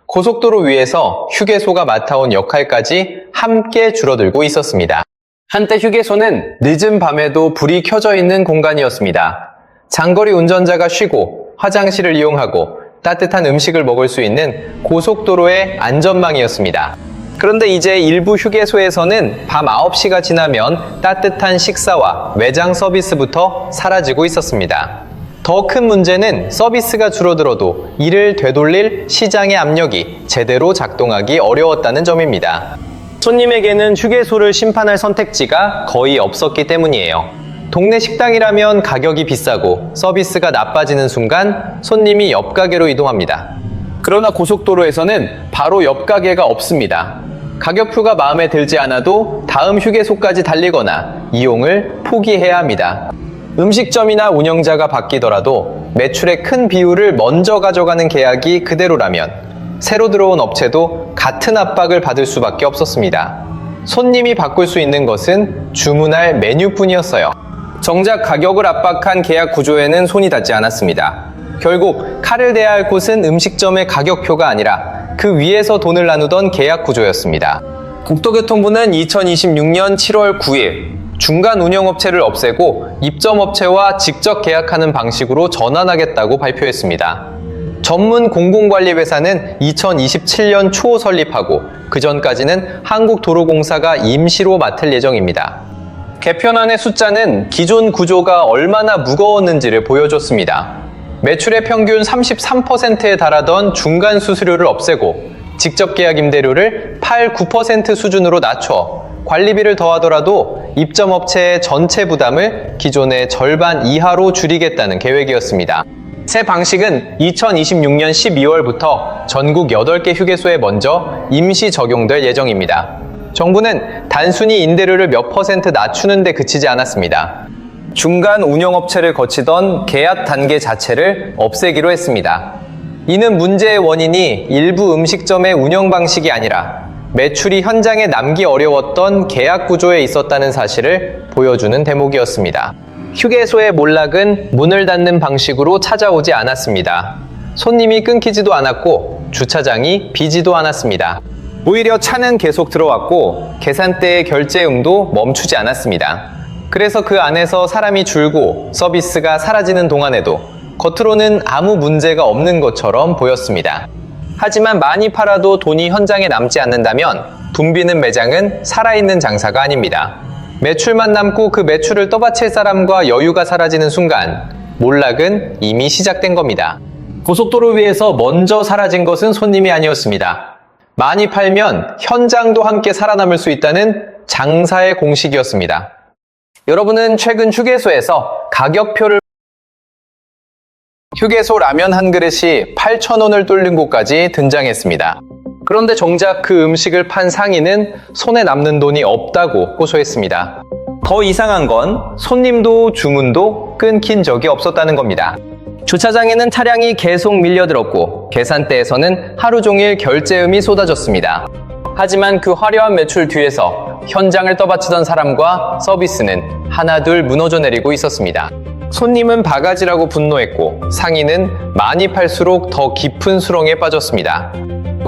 고속도로 위에서 휴게소가 맡아온 역할까지 함께 줄어들고 있었습니다. 한때 휴게소는 늦은 밤에도 불이 켜져 있는 공간이었습니다. 장거리 운전자가 쉬고 화장실을 이용하고 따뜻한 음식을 먹을 수 있는 고속도로의 안전망이었습니다. 그런데 이제 일부 휴게소에서는 밤 9시가 지나면 따뜻한 식사와 외장 서비스부터 사라지고 있었습니다. 더 큰 문제는 서비스가 줄어들어도 이를 되돌릴 시장의 압력이 제대로 작동하기 어려웠다는 점입니다. 손님에게는 휴게소를 심판할 선택지가 거의 없었기 때문이에요. 동네 식당이라면 가격이 비싸고 서비스가 나빠지는 순간 손님이 옆 가게로 이동합니다. 그러나 고속도로에서는 바로 옆 가게가 없습니다. 가격표가 마음에 들지 않아도 다음 휴게소까지 달리거나 이용을 포기해야 합니다. 음식점이나 운영자가 바뀌더라도 매출의 큰 비율을 먼저 가져가는 계약이 그대로라면 새로 들어온 업체도 같은 압박을 받을 수밖에 없었습니다. 손님이 바꿀 수 있는 것은 주문할 메뉴뿐이었어요. 정작 가격을 압박한 계약 구조에는 손이 닿지 않았습니다. 결국 칼을 대야 할 곳은 음식점의 가격표가 아니라 그 위에서 돈을 나누던 계약 구조였습니다. 국토교통부는 2026년 7월 9일 중간 운영업체를 없애고 입점업체와 직접 계약하는 방식으로 전환하겠다고 발표했습니다. 전문 공공관리회사는 2027년 초 설립하고 그 전까지는 한국도로공사가 임시로 맡을 예정입니다. 개편안의 숫자는 기존 구조가 얼마나 무거웠는지를 보여줬습니다. 매출의 평균 33%에 달하던 중간 수수료를 없애고 직접 계약 임대료를 8, 9% 수준으로 낮춰 관리비를 더하더라도 입점업체의 전체 부담을 기존의 절반 이하로 줄이겠다는 계획이었습니다. 새 방식은 2026년 12월부터 전국 8개 휴게소에 먼저 임시 적용될 예정입니다. 정부는 단순히 임대료를 몇 퍼센트 낮추는 데 그치지 않았습니다. 중간 운영업체를 거치던 계약 단계 자체를 없애기로 했습니다. 이는 문제의 원인이 일부 음식점의 운영 방식이 아니라 매출이 현장에 남기 어려웠던 계약 구조에 있었다는 사실을 보여주는 대목이었습니다. 휴게소의 몰락은 문을 닫는 방식으로 찾아오지 않았습니다. 손님이 끊기지도 않았고 주차장이 비지도 않았습니다. 오히려 차는 계속 들어왔고 계산대의 결제음도 멈추지 않았습니다. 그래서 그 안에서 사람이 줄고 서비스가 사라지는 동안에도 겉으로는 아무 문제가 없는 것처럼 보였습니다. 하지만 많이 팔아도 돈이 현장에 남지 않는다면 붐비는 매장은 살아있는 장사가 아닙니다. 매출만 남고 그 매출을 떠받칠 사람과 여유가 사라지는 순간 몰락은 이미 시작된 겁니다. 고속도로 위에서 먼저 사라진 것은 손님이 아니었습니다. 많이 팔면 현장도 함께 살아남을 수 있다는 장사의 공식이었습니다. 여러분은 최근 휴게소에서 가격표를 휴게소 라면 한 그릇이 8,000원을 뚫는 곳까지 등장했습니다. 그런데 정작 그 음식을 판 상인은 손에 남는 돈이 없다고 호소했습니다. 더 이상한 건 손님도 주문도 끊긴 적이 없었다는 겁니다. 주차장에는 차량이 계속 밀려들었고 계산대에서는 하루 종일 결제음이 쏟아졌습니다. 하지만 그 화려한 매출 뒤에서 현장을 떠받치던 사람과 서비스는 하나둘 무너져 내리고 있었습니다. 손님은 바가지라고 분노했고 상인은 많이 팔수록 더 깊은 수렁에 빠졌습니다.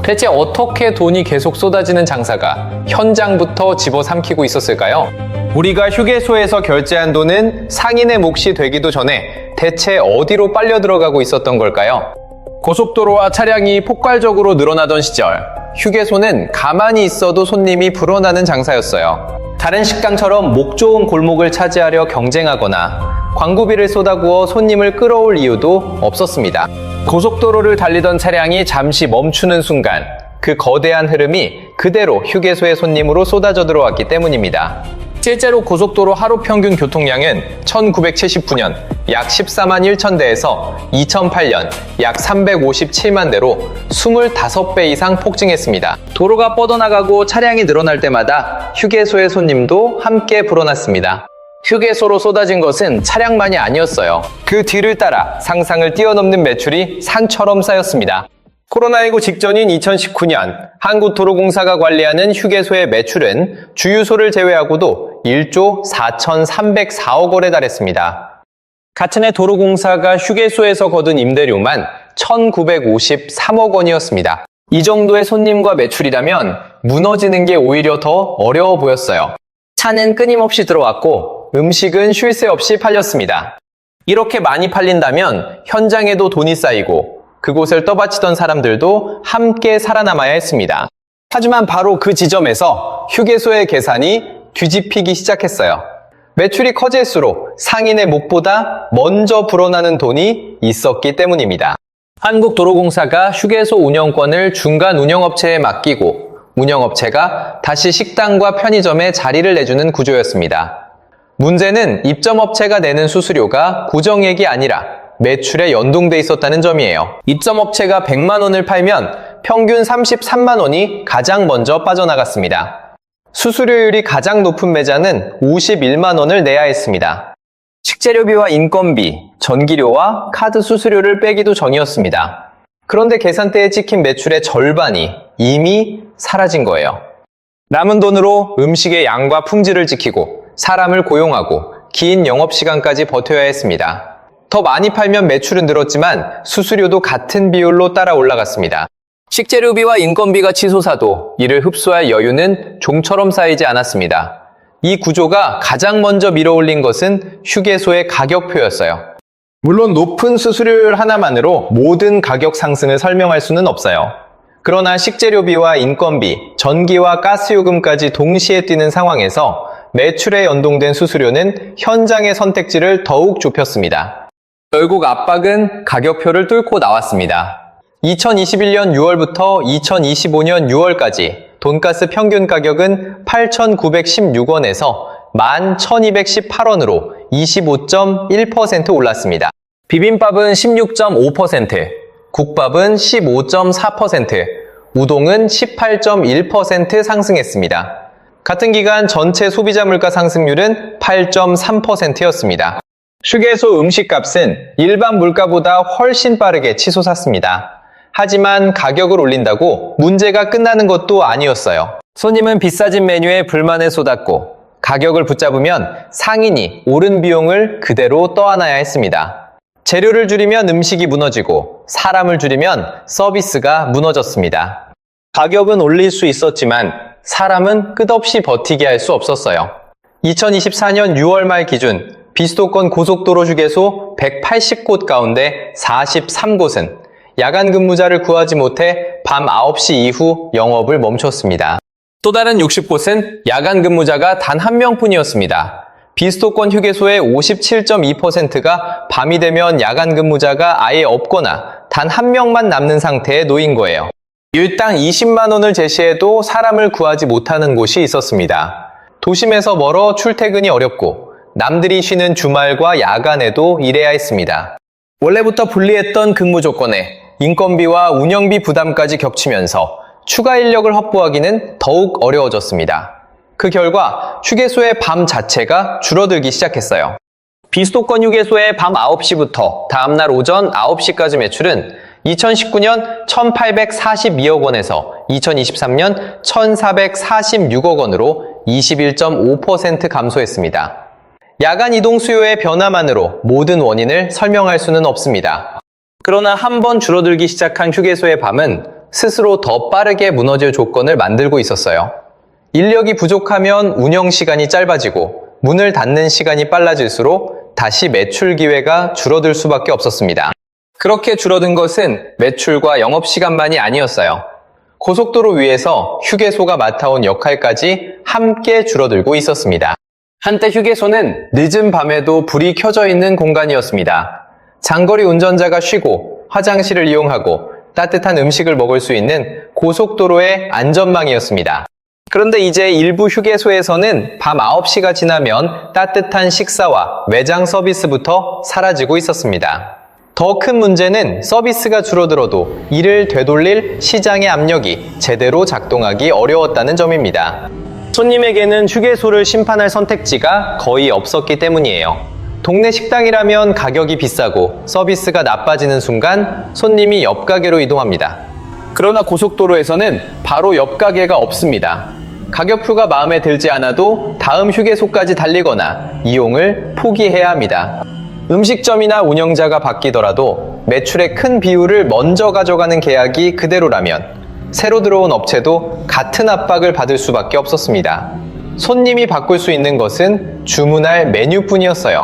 대체 어떻게 돈이 계속 쏟아지는 장사가 현장부터 집어삼키고 있었을까요? 우리가 휴게소에서 결제한 돈은 상인의 몫이 되기도 전에 대체 어디로 빨려 들어가고 있었던 걸까요? 고속도로와 차량이 폭발적으로 늘어나던 시절, 휴게소는 가만히 있어도 손님이 불어나는 장사였어요. 다른 식당처럼 목 좋은 골목을 차지하려 경쟁하거나 광고비를 쏟아부어 손님을 끌어올 이유도 없었습니다. 고속도로를 달리던 차량이 잠시 멈추는 순간 그 거대한 흐름이 그대로 휴게소의 손님으로 쏟아져 들어왔기 때문입니다. 실제로 고속도로 하루 평균 교통량은 1979년 약 14만 1천 대에서 2008년 약 357만 대로 25배 이상 폭증했습니다. 도로가 뻗어나가고 차량이 늘어날 때마다 휴게소의 손님도 함께 불어났습니다. 휴게소로 쏟아진 것은 차량만이 아니었어요. 그 뒤를 따라 상상을 뛰어넘는 매출이 산처럼 쌓였습니다. 코로나19 직전인 2019년 한국도로공사가 관리하는 휴게소의 매출은 주유소를 제외하고도 1조 4,304억 원에 달했습니다. 같은 해 도로공사가 휴게소에서 거둔 임대료만 1,953억 원이었습니다. 이 정도의 손님과 매출이라면 무너지는 게 오히려 더 어려워 보였어요. 차는 끊임없이 들어왔고 음식은 쉴 새 없이 팔렸습니다. 이렇게 많이 팔린다면 현장에도 돈이 쌓이고 그곳을 떠받치던 사람들도 함께 살아남아야 했습니다. 하지만 바로 그 지점에서 휴게소의 계산이 뒤집히기 시작했어요. 매출이 커질수록 상인의 몫보다 먼저 불어나는 돈이 있었기 때문입니다. 한국도로공사가 휴게소 운영권을 중간 운영업체에 맡기고 운영업체가 다시 식당과 편의점에 자리를 내주는 구조였습니다. 문제는 입점업체가 내는 수수료가 고정액이 아니라 매출에 연동돼 있었다는 점이에요. 입점업체가 100만 원을 팔면 평균 33만 원이 가장 먼저 빠져나갔습니다. 수수료율이 가장 높은 매장은 51만 원을 내야 했습니다. 식재료비와 인건비, 전기료와 카드 수수료를 빼기도 전이었습니다. 그런데 계산대에 찍힌 매출의 절반이 이미 사라진 거예요. 남은 돈으로 음식의 양과 품질을 지키고 사람을 고용하고 긴 영업시간까지 버텨야 했습니다. 더 많이 팔면 매출은 늘었지만 수수료도 같은 비율로 따라 올라갔습니다. 식재료비와 인건비가 치솟아도 이를 흡수할 여유는 종처럼 쌓이지 않았습니다. 이 구조가 가장 먼저 밀어올린 것은 휴게소의 가격표였어요. 물론 높은 수수료율 하나만으로 모든 가격 상승을 설명할 수는 없어요. 그러나 식재료비와 인건비, 전기와 가스요금까지 동시에 뛰는 상황에서 매출에 연동된 수수료는 현장의 선택지를 더욱 좁혔습니다. 결국 압박은 가격표를 뚫고 나왔습니다. 2021년 6월부터 2025년 6월까지 돈가스 평균 가격은 8,916원에서 11,218원으로 25.1% 올랐습니다. 비빔밥은 16.5%, 국밥은 15.4%, 우동은 18.1% 상승했습니다. 같은 기간 전체 소비자 물가 상승률은 8.3%였습니다. 휴게소 음식값은 일반 물가보다 훨씬 빠르게 치솟았습니다. 하지만 가격을 올린다고 문제가 끝나는 것도 아니었어요. 손님은 비싸진 메뉴에 불만을 쏟았고 가격을 붙잡으면 상인이 오른 비용을 그대로 떠안아야 했습니다. 재료를 줄이면 음식이 무너지고 사람을 줄이면 서비스가 무너졌습니다. 가격은 올릴 수 있었지만 사람은 끝없이 버티게 할 수 없었어요. 2024년 6월 말 기준 비수도권 고속도로 휴게소 180곳 가운데 43곳은 야간 근무자를 구하지 못해 밤 9시 이후 영업을 멈췄습니다. 또 다른 60곳은 야간 근무자가 단 한 명뿐이었습니다. 비수도권 휴게소의 57.2%가 밤이 되면 야간 근무자가 아예 없거나 단 한 명만 남는 상태에 놓인 거예요. 일당 20만 원을 제시해도 사람을 구하지 못하는 곳이 있었습니다. 도심에서 멀어 출퇴근이 어렵고 남들이 쉬는 주말과 야간에도 일해야 했습니다. 원래부터 불리했던 근무 조건에 인건비와 운영비 부담까지 겹치면서 추가 인력을 확보하기는 더욱 어려워졌습니다. 그 결과 휴게소의 밤 자체가 줄어들기 시작했어요. 비수도권 휴게소의 밤 9시부터 다음날 오전 9시까지 매출은 2019년 1,842억 원에서 2023년 1,446억 원으로 21.5% 감소했습니다. 야간 이동 수요의 변화만으로 모든 원인을 설명할 수는 없습니다. 그러나 한번 줄어들기 시작한 휴게소의 밤은 스스로 더 빠르게 무너질 조건을 만들고 있었어요. 인력이 부족하면 운영 시간이 짧아지고 문을 닫는 시간이 빨라질수록 다시 매출 기회가 줄어들 수밖에 없었습니다. 그렇게 줄어든 것은 매출과 영업시간만이 아니었어요. 고속도로 위에서 휴게소가 맡아온 역할까지 함께 줄어들고 있었습니다. 한때 휴게소는 늦은 밤에도 불이 켜져 있는 공간이었습니다. 장거리 운전자가 쉬고 화장실을 이용하고 따뜻한 음식을 먹을 수 있는 고속도로의 안전망이었습니다. 그런데 이제 일부 휴게소에서는 밤 9시가 지나면 따뜻한 식사와 외장 서비스부터 사라지고 있었습니다. 더 큰 문제는 서비스가 줄어들어도 이를 되돌릴 시장의 압력이 제대로 작동하기 어려웠다는 점입니다. 손님에게는 휴게소를 심판할 선택지가 거의 없었기 때문이에요. 동네 식당이라면 가격이 비싸고 서비스가 나빠지는 순간 손님이 옆 가게로 이동합니다. 그러나 고속도로에서는 바로 옆 가게가 없습니다. 가격표가 마음에 들지 않아도 다음 휴게소까지 달리거나 이용을 포기해야 합니다. 음식점이나 운영자가 바뀌더라도 매출의 큰 비율을 먼저 가져가는 계약이 그대로라면 새로 들어온 업체도 같은 압박을 받을 수밖에 없었습니다. 손님이 바꿀 수 있는 것은 주문할 메뉴뿐이었어요.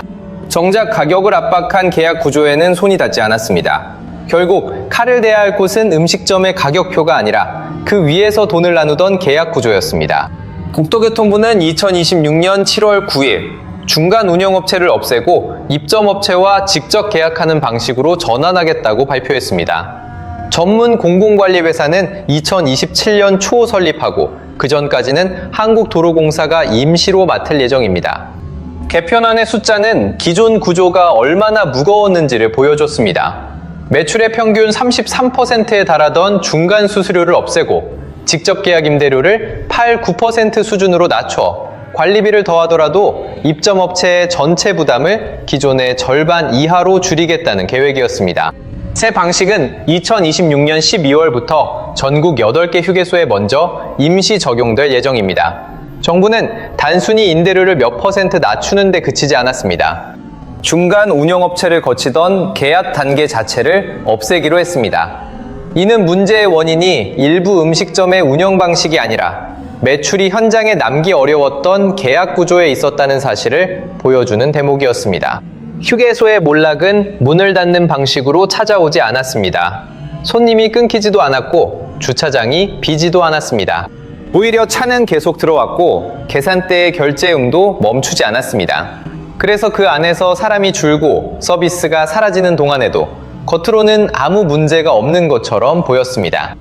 정작 가격을 압박한 계약 구조에는 손이 닿지 않았습니다. 결국 칼을 대야 할 곳은 음식점의 가격표가 아니라 그 위에서 돈을 나누던 계약 구조였습니다. 국토교통부는 2026년 7월 9일 중간 운영업체를 없애고 입점업체와 직접 계약하는 방식으로 전환하겠다고 발표했습니다. 전문 공공관리회사는 2027년 초 설립하고 그 전까지는 한국도로공사가 임시로 맡을 예정입니다. 개편안의 숫자는 기존 구조가 얼마나 무거웠는지를 보여줬습니다. 매출의 평균 33%에 달하던 중간 수수료를 없애고 직접 계약 임대료를 8, 9% 수준으로 낮춰 관리비를 더하더라도 입점업체의 전체 부담을 기존의 절반 이하로 줄이겠다는 계획이었습니다. 새 방식은 2026년 12월부터 전국 8개 휴게소에 먼저 임시 적용될 예정입니다. 정부는 단순히 임대료를 몇 퍼센트 낮추는 데 그치지 않았습니다. 중간 운영업체를 거치던 계약 단계 자체를 없애기로 했습니다. 이는 문제의 원인이 일부 음식점의 운영 방식이 아니라 매출이 현장에 남기 어려웠던 계약 구조에 있었다는 사실을 보여주는 대목이었습니다. 휴게소의 몰락은 문을 닫는 방식으로 찾아오지 않았습니다. 손님이 끊기지도 않았고 주차장이 비지도 않았습니다. 오히려 차는 계속 들어왔고 계산대의 결제음도 멈추지 않았습니다. 그래서 그 안에서 사람이 줄고 서비스가 사라지는 동안에도 겉으로는 아무 문제가 없는 것처럼 보였습니다.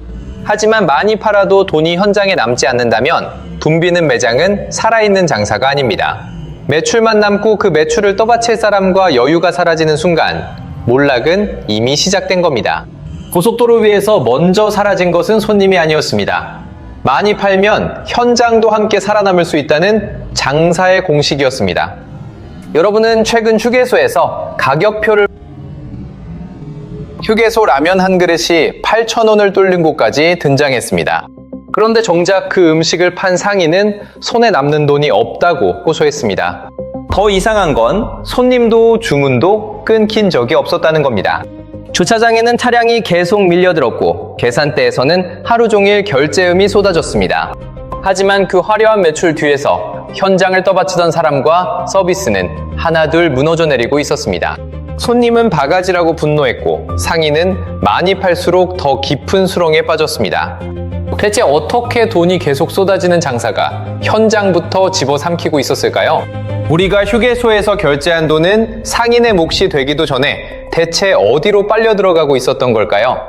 하지만 많이 팔아도 돈이 현장에 남지 않는다면 붐비는 매장은 살아있는 장사가 아닙니다. 매출만 남고 그 매출을 떠받칠 사람과 여유가 사라지는 순간 몰락은 이미 시작된 겁니다. 고속도로 위에서 먼저 사라진 것은 손님이 아니었습니다. 많이 팔면 현장도 함께 살아남을 수 있다는 장사의 공식이었습니다. 여러분은 최근 휴게소에서 가격표를 휴게소 라면 한 그릇이 8,000원을 뚫는 곳까지 등장했습니다. 그런데 정작 그 음식을 판 상인은 손에 남는 돈이 없다고 호소했습니다. 더 이상한 건 손님도 주문도 끊긴 적이 없었다는 겁니다. 주차장에는 차량이 계속 밀려들었고 계산대에서는 하루 종일 결제음이 쏟아졌습니다. 하지만 그 화려한 매출 뒤에서 현장을 떠받치던 사람과 서비스는 하나둘 무너져 내리고 있었습니다. 손님은 바가지라고 분노했고 상인은 많이 팔수록 더 깊은 수렁에 빠졌습니다. 대체 어떻게 돈이 계속 쏟아지는 장사가 현장부터 집어삼키고 있었을까요? 우리가 휴게소에서 결제한 돈은 상인의 몫이 되기도 전에 대체 어디로 빨려 들어가고 있었던 걸까요?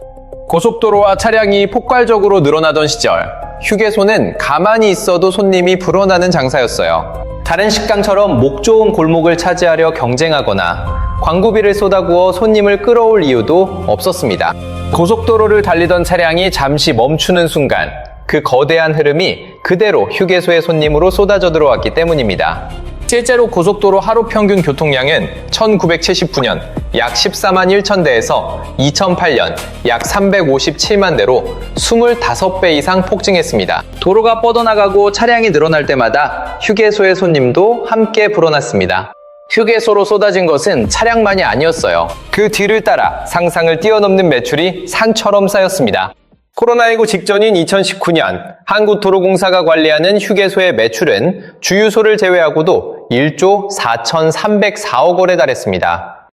고속도로와 차량이 폭발적으로 늘어나던 시절, 휴게소는 가만히 있어도 손님이 불어나는 장사였어요. 다른 식당처럼 목 좋은 골목을 차지하려 경쟁하거나 광고비를 쏟아부어 손님을 끌어올 이유도 없었습니다. 고속도로를 달리던 차량이 잠시 멈추는 순간 그 거대한 흐름이 그대로 휴게소의 손님으로 쏟아져 들어왔기 때문입니다. 실제로 고속도로 하루 평균 교통량은 1979년 약 14만 1천 대에서 2008년 약 357만 대로 25배 이상 폭증했습니다. 도로가 뻗어나가고 차량이 늘어날 때마다 휴게소의 손님도 함께 불어났습니다. 휴게소로 쏟아진 것은 차량만이 아니었어요. 그 뒤를 따라 상상을 뛰어넘는 매출이 산처럼 쌓였습니다. 코로나19 직전인 2019년 한국도로공사가 관리하는 휴게소의 매출은 주유소를 제외하고도 1조 4,304억 원에 달했습니다.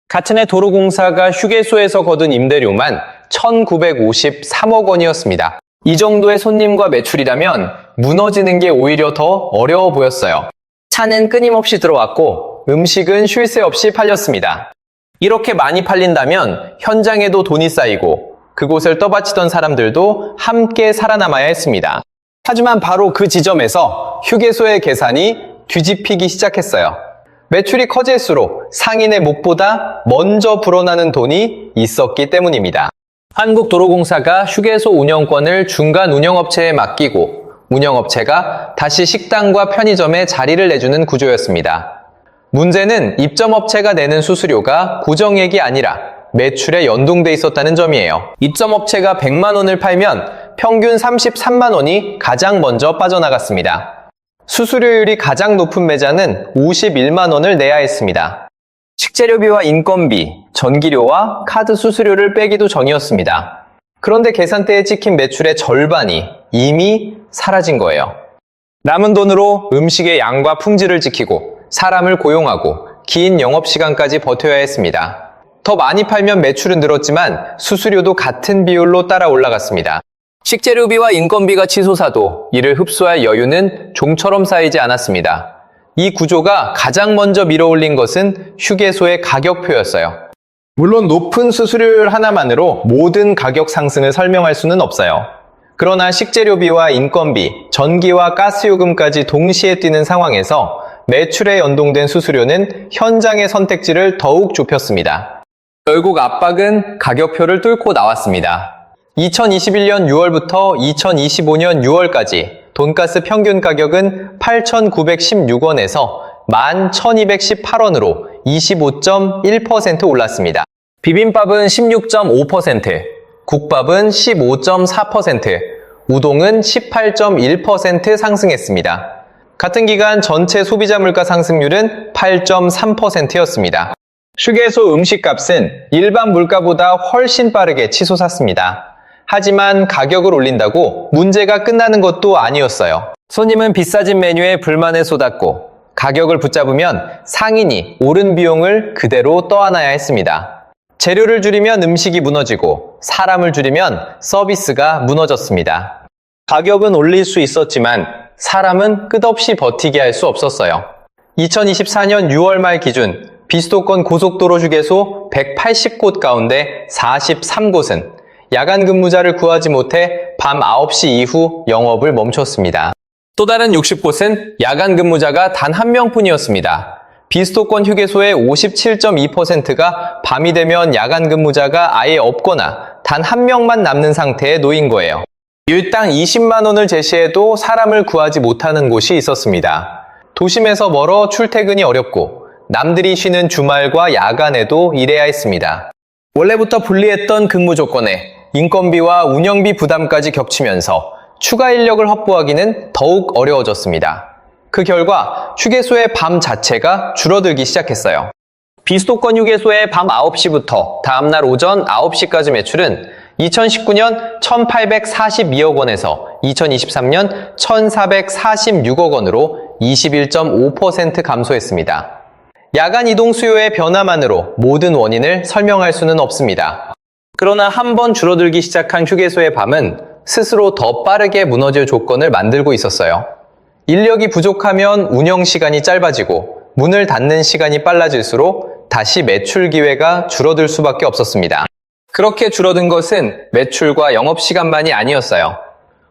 같은 해 도로공사가 휴게소에서 거둔 임대료만 1,953억 원이었습니다. 이 정도의 손님과 매출이라면 무너지는 게 오히려 더 어려워 보였어요. 차는 끊임없이 들어왔고 음식은 쉴 새 없이 팔렸습니다. 이렇게 많이 팔린다면 현장에도 돈이 쌓이고 그곳을 떠받치던 사람들도 함께 살아남아야 했습니다. 하지만 바로 그 지점에서 휴게소의 계산이 뒤집히기 시작했어요. 매출이 커질수록 상인의 몫보다 먼저 불어나는 돈이 있었기 때문입니다. 한국도로공사가 휴게소 운영권을 중간 운영업체에 맡기고 운영업체가 다시 식당과 편의점에 자리를 내주는 구조였습니다. 문제는 입점업체가 내는 수수료가 고정액이 아니라 매출에 연동돼 있었다는 점이에요. 입점업체가 100만 원을 팔면 평균 33만 원이 가장 먼저 빠져나갔습니다. 수수료율이 가장 높은 매장은 51만 원을 내야 했습니다. 식재료비와 인건비, 전기료와 카드 수수료를 빼기도 전이었습니다. 그런데 계산대에 찍힌 매출의 절반이 이미 사라진 거예요. 남은 돈으로 음식의 양과 품질을 지키고 사람을 고용하고 긴 영업시간까지 버텨야 했습니다. 더 많이 팔면 매출은 늘었지만 수수료도 같은 비율로 따라 올라갔습니다. 식재료비와 인건비가 치솟아도 이를 흡수할 여유는 종처럼 쌓이지 않았습니다. 이 구조가 가장 먼저 밀어올린 것은 휴게소의 가격표였어요. 물론 높은 수수료율 하나만으로 모든 가격 상승을 설명할 수는 없어요. 그러나 식재료비와 인건비, 전기와 가스요금까지 동시에 뛰는 상황에서 매출에 연동된 수수료는 현장의 선택지를 더욱 좁혔습니다. 결국 압박은 가격표를 뚫고 나왔습니다. 2021년 6월부터 2025년 6월까지 돈가스 평균 가격은 8,916원에서 11,218원으로 25.1% 올랐습니다. 비빔밥은 16.5%, 국밥은 15.4%, 우동은 18.1% 상승했습니다. 같은 기간 전체 소비자 물가 상승률은 8.3%였습니다. 휴게소 음식값은 일반 물가보다 훨씬 빠르게 치솟았습니다. 하지만 가격을 올린다고 문제가 끝나는 것도 아니었어요. 손님은 비싸진 메뉴에 불만을 쏟았고 가격을 붙잡으면 상인이 오른 비용을 그대로 떠안아야 했습니다. 재료를 줄이면 음식이 무너지고 사람을 줄이면 서비스가 무너졌습니다. 가격은 올릴 수 있었지만 사람은 끝없이 버티게 할 수 없었어요. 2024년 6월 말 기준 비수도권 고속도로 휴게소 180곳 가운데 43곳은 야간 근무자를 구하지 못해 밤 9시 이후 영업을 멈췄습니다. 또 다른 60곳은 야간 근무자가 단 한 명뿐이었습니다. 비수도권 휴게소의 57.2%가 밤이 되면 야간 근무자가 아예 없거나 단 한 명만 남는 상태에 놓인 거예요. 일당 20만 원을 제시해도 사람을 구하지 못하는 곳이 있었습니다. 도심에서 멀어 출퇴근이 어렵고 남들이 쉬는 주말과 야간에도 일해야 했습니다. 원래부터 불리했던 근무 조건에 인건비와 운영비 부담까지 겹치면서 추가 인력을 확보하기는 더욱 어려워졌습니다. 그 결과 휴게소의 밤 자체가 줄어들기 시작했어요. 비수도권 휴게소의 밤 9시부터 다음날 오전 9시까지 매출은 2019년 1,842억 원에서 2023년 1,446억 원으로 21.5% 감소했습니다. 야간 이동 수요의 변화만으로 모든 원인을 설명할 수는 없습니다. 그러나 한번 줄어들기 시작한 휴게소의 밤은 스스로 더 빠르게 무너질 조건을 만들고 있었어요. 인력이 부족하면 운영 시간이 짧아지고 문을 닫는 시간이 빨라질수록 다시 매출 기회가 줄어들 수밖에 없었습니다. 그렇게 줄어든 것은 매출과 영업시간만이 아니었어요.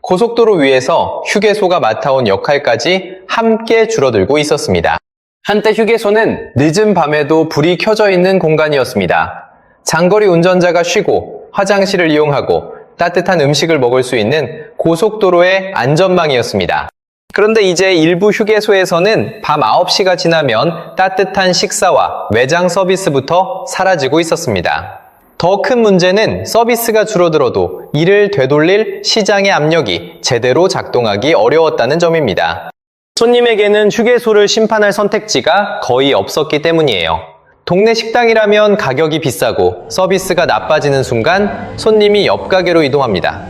고속도로 위에서 휴게소가 맡아온 역할까지 함께 줄어들고 있었습니다. 한때 휴게소는 늦은 밤에도 불이 켜져 있는 공간이었습니다. 장거리 운전자가 쉬고 화장실을 이용하고 따뜻한 음식을 먹을 수 있는 고속도로의 안전망이었습니다. 그런데 이제 일부 휴게소에서는 밤 9시가 지나면 따뜻한 식사와 외장 서비스부터 사라지고 있었습니다. 더 큰 문제는 서비스가 줄어들어도 이를 되돌릴 시장의 압력이 제대로 작동하기 어려웠다는 점입니다. 손님에게는 휴게소를 심판할 선택지가 거의 없었기 때문이에요. 동네 식당이라면 가격이 비싸고 서비스가 나빠지는 순간 손님이 옆 가게로 이동합니다.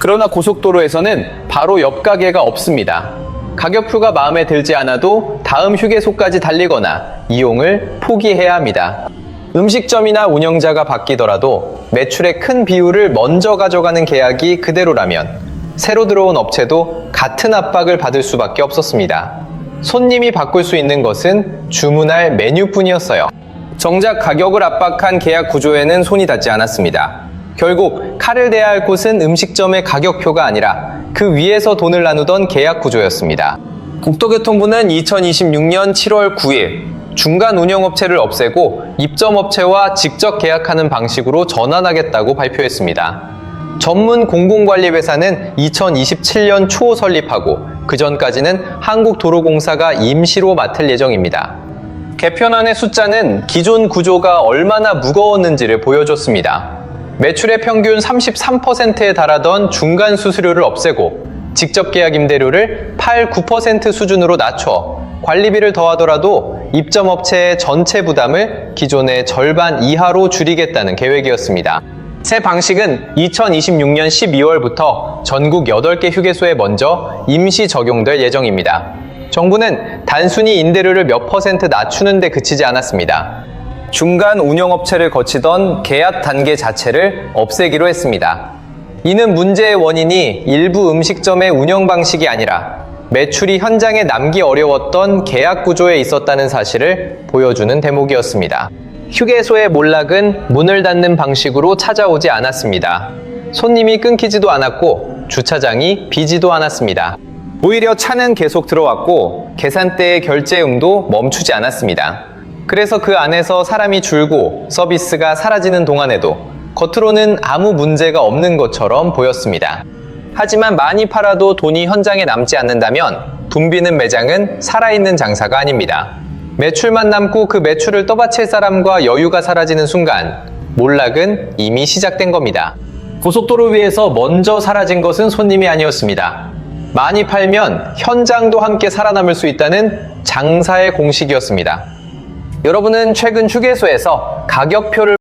그러나 고속도로에서는 바로 옆 가게가 없습니다. 가격표가 마음에 들지 않아도 다음 휴게소까지 달리거나 이용을 포기해야 합니다. 음식점이나 운영자가 바뀌더라도 매출의 큰 비율을 먼저 가져가는 계약이 그대로라면 새로 들어온 업체도 같은 압박을 받을 수밖에 없었습니다. 손님이 바꿀 수 있는 것은 주문할 메뉴뿐이었어요. 정작 가격을 압박한 계약 구조에는 손이 닿지 않았습니다. 결국 칼을 대야 할 곳은 음식점의 가격표가 아니라 그 위에서 돈을 나누던 계약 구조였습니다. 국토교통부는 2026년 7월 9일 중간 운영업체를 없애고 입점업체와 직접 계약하는 방식으로 전환하겠다고 발표했습니다. 전문 공공관리회사는 2027년 초 설립하고 그 전까지는 한국도로공사가 임시로 맡을 예정입니다. 개편안의 숫자는 기존 구조가 얼마나 무거웠는지를 보여줬습니다. 매출의 평균 33%에 달하던 중간 수수료를 없애고 직접 계약 임대료를 8, 9% 수준으로 낮춰 관리비를 더하더라도 입점업체의 전체 부담을 기존의 절반 이하로 줄이겠다는 계획이었습니다. 새 방식은 2026년 12월부터 전국 8개 휴게소에 먼저 임시 적용될 예정입니다. 정부는 단순히 임대료를 몇 퍼센트 낮추는 데 그치지 않았습니다. 중간 운영업체를 거치던 계약 단계 자체를 없애기로 했습니다. 이는 문제의 원인이 일부 음식점의 운영 방식이 아니라 매출이 현장에 남기 어려웠던 계약 구조에 있었다는 사실을 보여주는 대목이었습니다. 휴게소의 몰락은 문을 닫는 방식으로 찾아오지 않았습니다. 손님이 끊기지도 않았고 주차장이 비지도 않았습니다. 오히려 차는 계속 들어왔고 계산대의 결제음도 멈추지 않았습니다. 그래서 그 안에서 사람이 줄고 서비스가 사라지는 동안에도 겉으로는 아무 문제가 없는 것처럼 보였습니다. 하지만 많이 팔아도 돈이 현장에 남지 않는다면 붐비는 매장은 살아있는 장사가 아닙니다. 매출만 남고 그 매출을 떠받칠 사람과 여유가 사라지는 순간 몰락은 이미 시작된 겁니다. 고속도로 위에서 먼저 사라진 것은 손님이 아니었습니다. 많이 팔면 현장도 함께 살아남을 수 있다는 장사의 공식이었습니다. 여러분은 최근 휴게소에서 가격표를